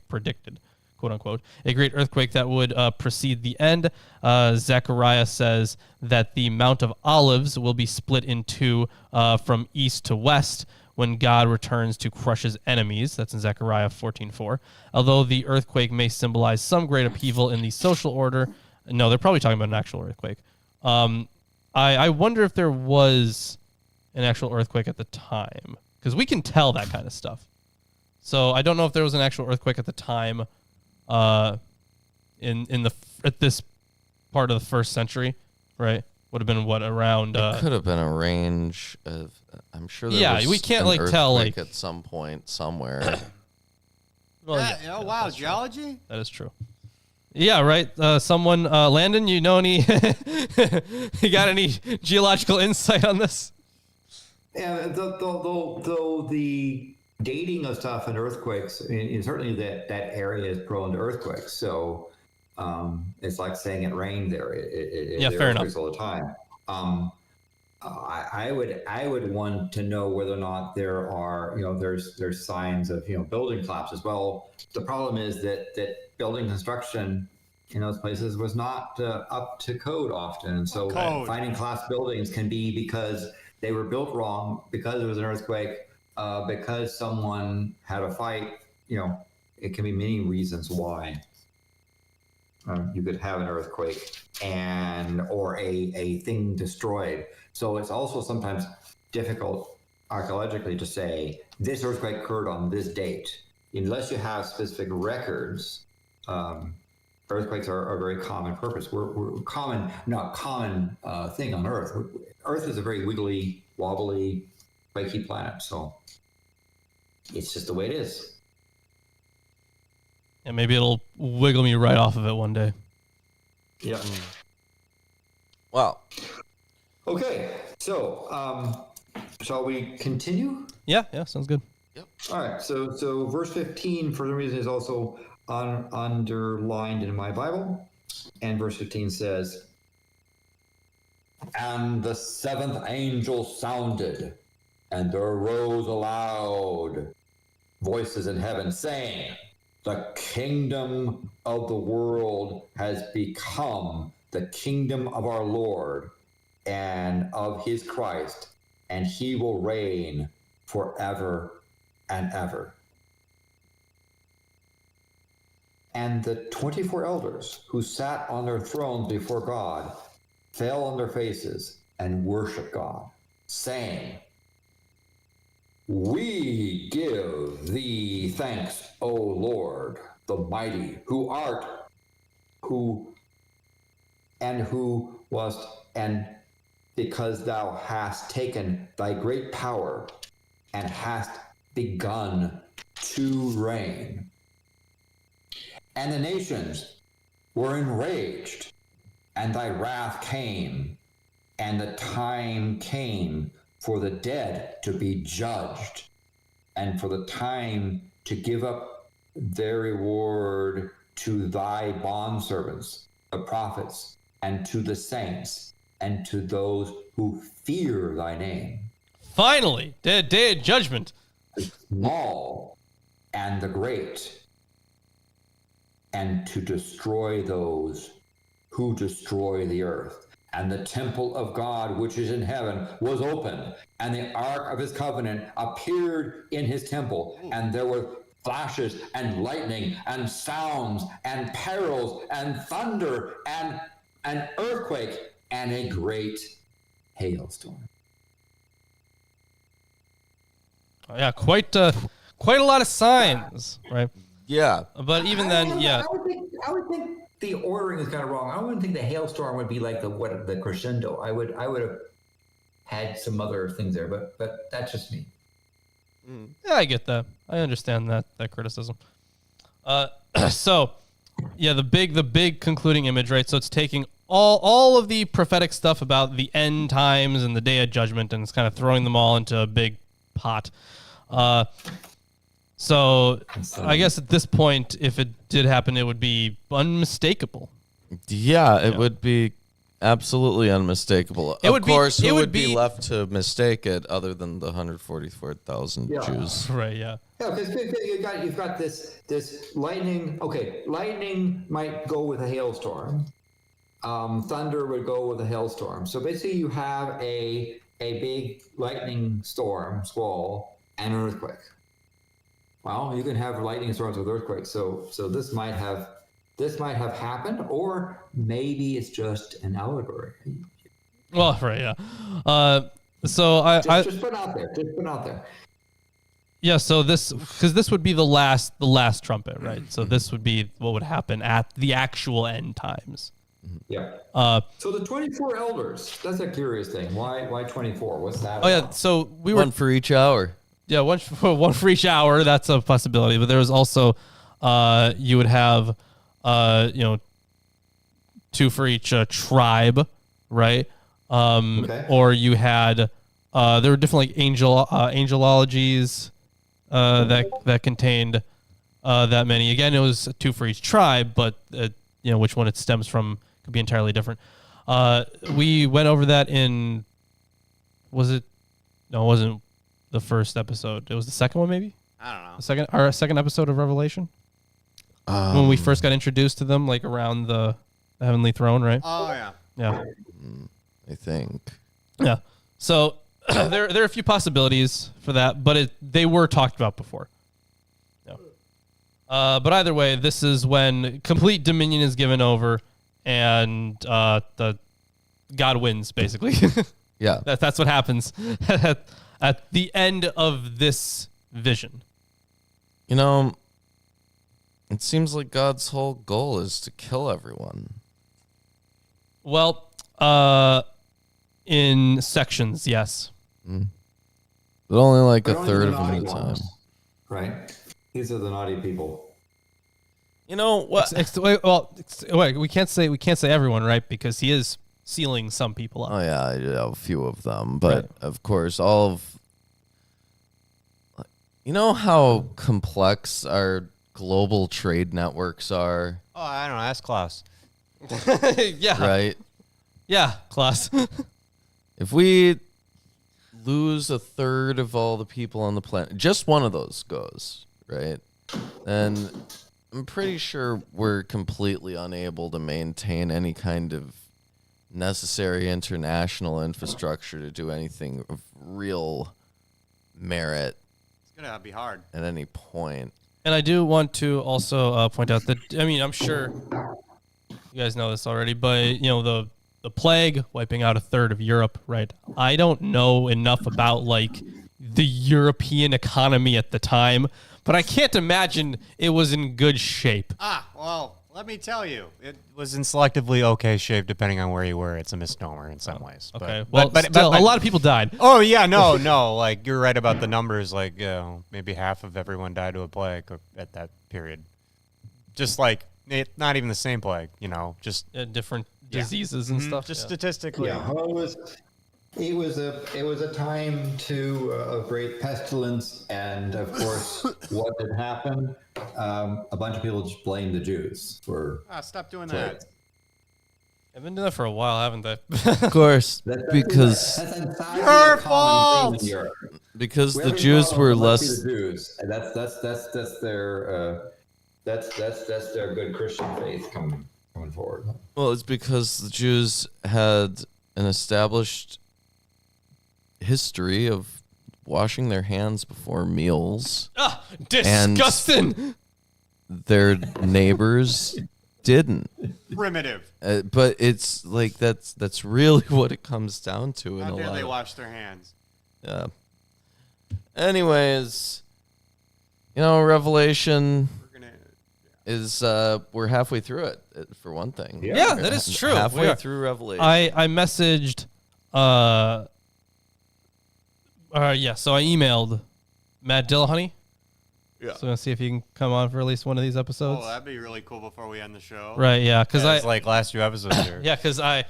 Quote unquote, a great earthquake that would precede the end. Zechariah says that the Mount of Olives will be split in two from east to west when God returns to crush his enemies. That's in Zechariah 14:4. Although the earthquake may symbolize some great upheaval in the social order, no, they're probably talking about an actual earthquake. I wonder if there was an actual earthquake at the time, because we can tell that kind of stuff. So I don't know if there was an actual earthquake at the time. At this part of the first century, right? Would have been what around? It could have been a range of. I'm sure. There Yeah, was we can't, an like, tell, earthquake like- at some point somewhere. Well, yeah, Oh, wow. Geology? that is true. Yeah, right. Someone, Landon, you know any? You got any geological insight on this? Yeah, though the dating of stuff and earthquakes, certainly that area is prone to earthquakes. So it's like saying it rained there. Yeah, there are fair earthquakes all the time. I would want to know whether or not there are, there's signs of, building collapses. Well, the problem is that building construction in those places was not up to code often. And so finding collapsed buildings can be because they were built wrong, because there was an earthquake, because someone had a fight. It can be many reasons why you could have an earthquake or a thing destroyed. So it's also sometimes difficult archaeologically to say this earthquake occurred on this date. Unless you have specific records, earthquakes are a very common purpose. We're common, not common thing on Earth. Earth is a very wiggly, wobbly, quaky planet. So it's just the way it is. And maybe it'll wiggle me right off of it one day. Yeah. Wow. Okay, so shall we continue? Yeah, sounds good. All right, so verse 15 for some reason is also underlined in my Bible, and verse 15 says, "And the seventh angel sounded, and there arose aloud voices in heaven, saying, the kingdom of the world has become the kingdom of our Lord and of his Christ, and he will reign forever and ever." And the 24 elders who sat on their thrones before God fell on their faces and worshiped God, saying, "We give thee thanks, O Lord, the mighty, who art, who wast, and because thou hast taken thy great power and hast begun to reign. And the nations were enraged, and thy wrath came, and the time came for the dead to be judged, and for the time to give up their reward to thy bondservants, the prophets, and to the saints, and to those who fear thy name." Finally, the day of judgment. "The small and the great, and to destroy those who destroy the earth. And the temple of God, which is in heaven, was opened, and the ark of his covenant appeared in his temple. And there were flashes and lightning and sounds and perils and thunder and an earthquake and a great hailstorm." Yeah, quite a lot of signs, right? Yeah. But even then, yeah. I would think the ordering is kind of wrong. I wouldn't think the hailstorm would be like the crescendo. I would have had some other things there, but that's just me. Yeah, I get that. I understand that criticism. So, yeah, the big concluding image, right? So it's taking all of the prophetic stuff about the end times and the day of judgment, and it's kind of throwing them all into a big pot. So I guess at this point, if it did happen, it would be unmistakable. Yeah, it would be absolutely unmistakable. Of course, who would be left to mistake it other than the 144,000 Jews? Right, yeah. Yeah, because you've got this lightning. Okay, lightning might go with a hailstorm. Thunder would go with a hailstorm. So basically, you have a big lightning storm, squall, and an earthquake. Well, you can have lightning storms with earthquakes. So this might have happened, or maybe it's just an allegory. Well, right, yeah. So just put out there. Just put out there. Yeah. So this would be the last trumpet, right? So this would be what would happen at the actual end times. Yeah. So the 24 elders, that's a curious thing. Why 24? What's that about? Yeah. So we were one for each hour. Yeah, one for each hour. That's a possibility. But there was also, you would have, two for each tribe, right? Okay. Or you had, there were different like angelologies that contained that many. Again, it was two for each tribe, but which one it stems from could be entirely different. We went over that in was it? No, it wasn't the first episode. It was the second one, maybe. I don't know. Our second episode of Revelation, when we first got introduced to them, like around the heavenly throne, right? Oh yeah. Yeah, I think. yeah. So there are a few possibilities for that, but they were talked about before. Yeah. But either way, this is when complete dominion is given over, and the God wins, basically. Yeah. That's what happens at the end of this vision. You know, it seems like God's whole goal is to kill everyone. Well, in sections, yes. But only like But a only third the of them at a naughty time. ones, right? These are the naughty people. You know what? We can't say everyone, right? Because he is sealing some people up. Oh yeah, I did have a few of them, but of course, all of. You know how complex our global trade networks are, Oh, I don't know. Ask Klaus. Yeah, right? yeah, Klaus. If we lose a third of all the people on the planet, just one of those goes, right? Then I'm pretty sure we're completely unable to maintain any kind of necessary international infrastructure to do anything of real merit It's gonna be hard. at any point. And I do want to also point out that, I mean, I'm sure you guys know this already, but you know, the plague wiping out a third of Europe, right? I don't know enough about like the European economy at the time, but I can't imagine it was in good shape. Well, let me tell you, it was in selectively okay shape depending on where you were. It's a misnomer in some ways. Okay, But still, a lot of people died. Oh yeah, no, like you're right about the numbers. Like, maybe half of everyone died of a plague at that period. Just like not even the same plague, just Different diseases and stuff. Just yeah. statistically. Yeah, well, it was a time of great pestilence, and of course, what had happened? A bunch of people just blamed the Jews for. Stop doing plague. that. I've been doing that for a while, haven't they? Of course, That's because entirely Your a common thing fault! in Europe. because Wherever the you Jews go, were it must be less. the Jews, and that's their good Christian faith coming forward. Well, it's because the Jews had an established history of washing their hands before meals. Disgusting. Their neighbors didn't. Primitive. But it's like that's really what it comes down to in How a dare lot. they wash their hands? Yeah. Anyways, Revelation We're gonna. is we're halfway through it for one thing. Yeah, that is true. We Halfway are. through Revelation. I messaged so I emailed Matt Dillahunty. Yeah. So I'm gonna see if he can come on for at least one of these episodes. Oh, that'd be really cool before we end the show. Right, yeah, because It's like last few episodes here. yeah, because I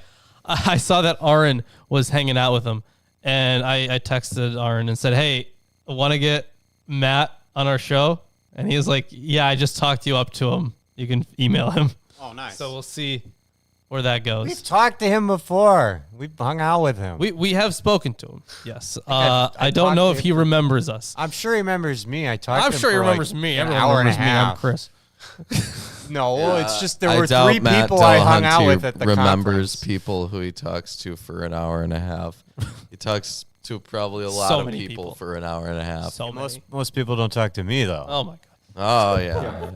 saw that Aaron was hanging out with him, and I texted Aaron and said, "Hey, want to get Matt on our show?" And he was like, "Yeah, I just talked you up to him. You can email him." Oh, nice. So we'll see where that goes. We've talked to him before. We've hung out with him. We have spoken to him. Yes. I've I don't talked know to if he him. remembers us. I'm sure he remembers me. I talked. I'm to him sure he for remembers like me. an Everyone hour and a remembers me. I'm half. Chris. No, it's just there I were doubt three Matt people I hung Dillahunty out with at the remembers conference. people who he talks to for an hour and a half. He talks to probably a lot So of many people people. for an hour and a half. So many. Most people don't talk to me though. Oh my god. Oh yeah.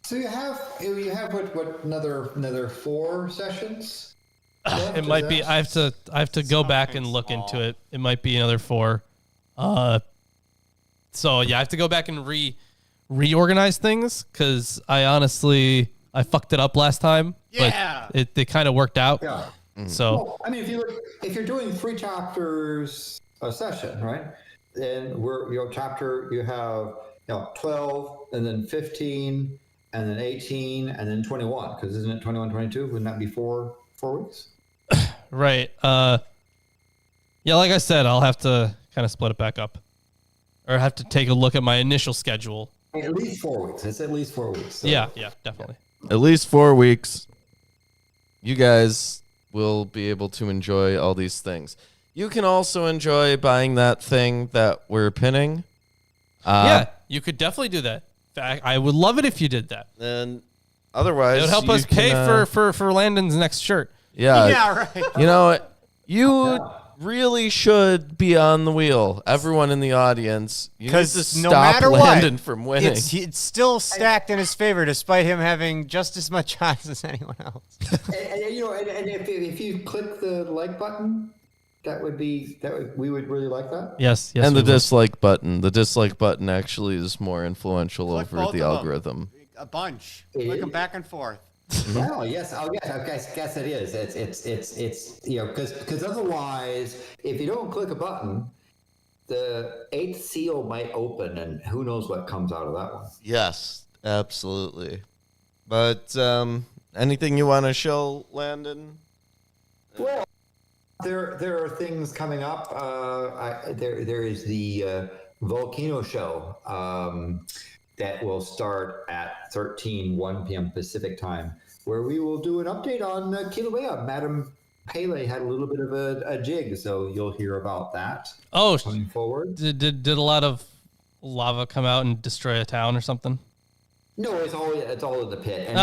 So you have what another 4 sessions? left? It Is might be. that- I have to go back and look small. into it. It might be another 4. So yeah, I have to go back and reorganize things because I fucked it up last time. Yeah. But it kind of worked out. Yeah. So Well, I mean, if you're doing 3 chapters a session, right? Then you have 12 and then 15 and then 18 and then 21 because isn't it 21, 22? Wouldn't that be 4 weeks? right. Yeah, like I said, I'll have to kind of split it back up, or have to take a look at my initial schedule. At least 4 weeks. It's at least 4 weeks. So. Yeah, definitely. At least 4 weeks. You guys will be able to enjoy all these things. You can also enjoy buying that thing that we're pinning. Yeah, you could definitely do that. In fact, I would love it if you did that. And otherwise, It would help you us pay can, for Landon's next shirt. Yeah. Yeah, right. You know, you really should be on the wheel. Everyone in the audience, you need to Because no stop matter Landon what, from winning. it's still stacked in his favor, despite him having just as much odds as anyone else. and if you click the like button, we would really like that. Yes. And the we will. dislike button. The dislike button actually is more influential Click over both the of 'em. algorithm. A bunch. It Click is? them back and forth. Well, yes, I guess it is. It's because otherwise, if you don't click a button, the 8th seal might open, and who knows what comes out of that one. Yes, absolutely. But anything you want to show, Landon? Well, there are things coming up. There is the volcano show that will start at 1 p.m. Pacific time, where we will do an update on Kilauea. Madam Pele had a little bit of a jig, so you'll hear about that Oh, coming forward. did a lot of lava come out and destroy a town or something? No, it's all in the pit. And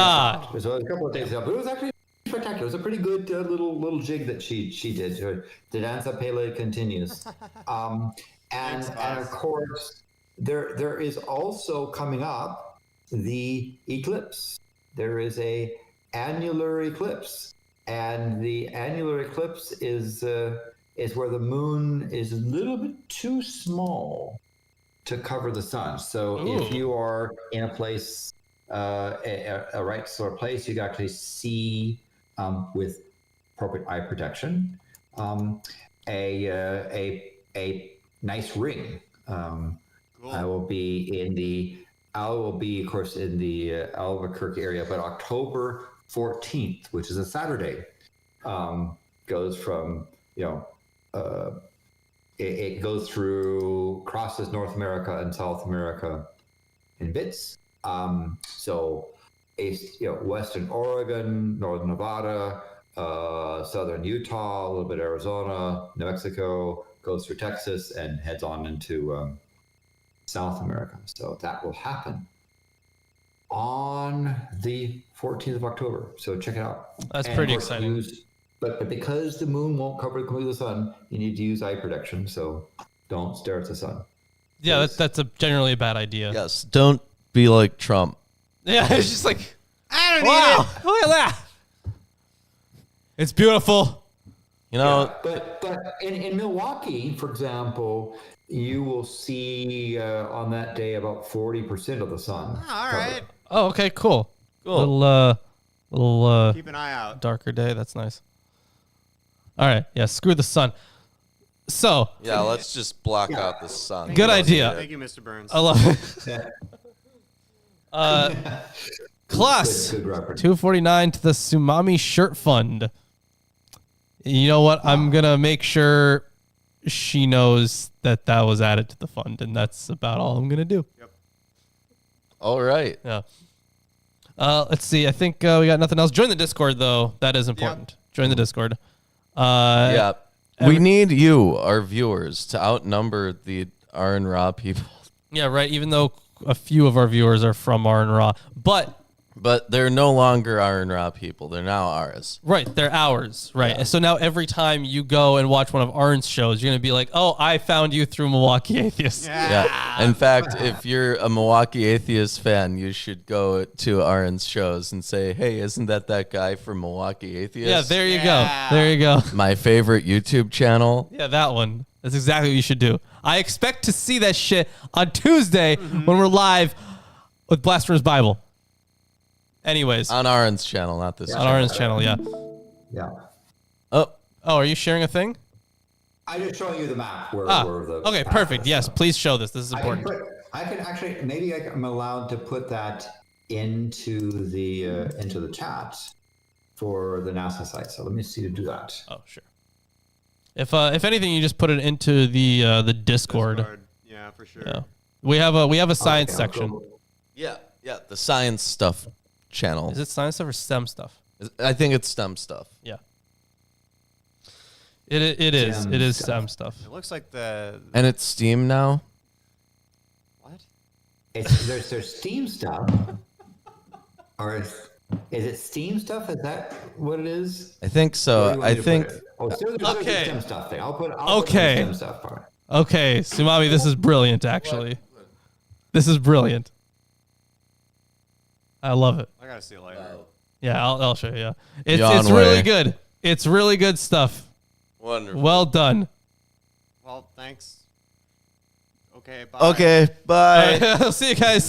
so a couple of days ago, but it was actually spectacular. It was a pretty good little jig that she did. The Danza Pele continues, and of course there is also coming up the eclipse. There is a annular eclipse, and the annular eclipse is where the moon is a little bit too small to cover the sun. So if you are in a place, a right sort of place, you can actually see with appropriate eye protection a nice ring. I will be, of course, in the Albuquerque area, but October 14th, which is a Saturday, goes from, it goes through, crosses North America and South America in bits. So, Western Oregon, Northern Nevada, Southern Utah, a little bit Arizona, New Mexico, goes through Texas and heads on into South America. So that will happen on the 14th of October. So check it out. That's And pretty of course, exciting. But because the moon won't cover completely the sun, you need to use eye protection. So don't stare at the sun. Yeah, that's generally a bad idea. Yes, don't be like Trump. Yeah, it's just like, I don't wow, need it. look at that. It's beautiful. You know, But in Milwaukee, for example, you will see on that day about 40% of the sun. All right. Oh, okay, cool. Cool. Little Keep an eye out. darker day. That's nice. All right, yeah, screw the sun. So, yeah, let's just block out the sun. good idea. Thank you, Mr. Burns. I love it. Class Good reference. 249 to the Sumami Shirt Fund. You know what? I'm going to make sure she knows that was added to the fund, and that's about all I'm going to do. All right. Yeah. Let's see. I think we got nothing else. Join the Discord, though. That is important. Join the Discord. Yeah. We need you, our viewers, to outnumber the R and Raw people. Yeah, right. Even though a few of our viewers are from R and Raw. But they're no longer R and Raw people. They're now ours. Right, they're ours. Right. And so now every time you go and watch one of Arn's shows, you're going to be like, oh, I found you through Milwaukee Atheist. Yeah. In fact, if you're a Milwaukee Atheist fan, you should go to Aaron's shows and say, hey, isn't that guy from Milwaukee Atheist? Yeah, there you go. There you go. My favorite YouTube channel. Yeah, that one. That's exactly what you should do. I expect to see that shit on Tuesday when we're live with Blasphemous Bible. Anyways. On Aaron's channel, not this On channel. Aaron's channel, yeah. Yeah. Oh, are you sharing a thing? I'm just showing you the map where the Okay, perfect. Yes, please show this. This is important. I can actually, maybe I'm allowed to put that into the chat for the NASA site. So let me see to do that. Oh, sure. If anything, you just put it into the Discord. Yeah, for sure. Yeah. We have a science Okay, I'll section. go- Yeah, the science stuff channel. Is it science stuff or STEM stuff? I think it's STEM stuff. Yeah. It is. STEM It is stuff. STEM stuff. It looks like the And it's Steam now. what? There's Steam stuff, or is it Steam stuff? Is that what it is? I think Where do so. you want I me to think put it? Oh, so there's Okay. the STEM stuff thing. I'll put Okay. the STEM stuff part. Okay, Sumami, this is brilliant. Actually, this is brilliant. I love it. I gotta see it later. Yeah, I'll show you. Yeah. It's Yawn really way. good. It's really good stuff. wonderful. Well done. Well, thanks. Okay, bye. Okay, bye. All right, I'll see you guys.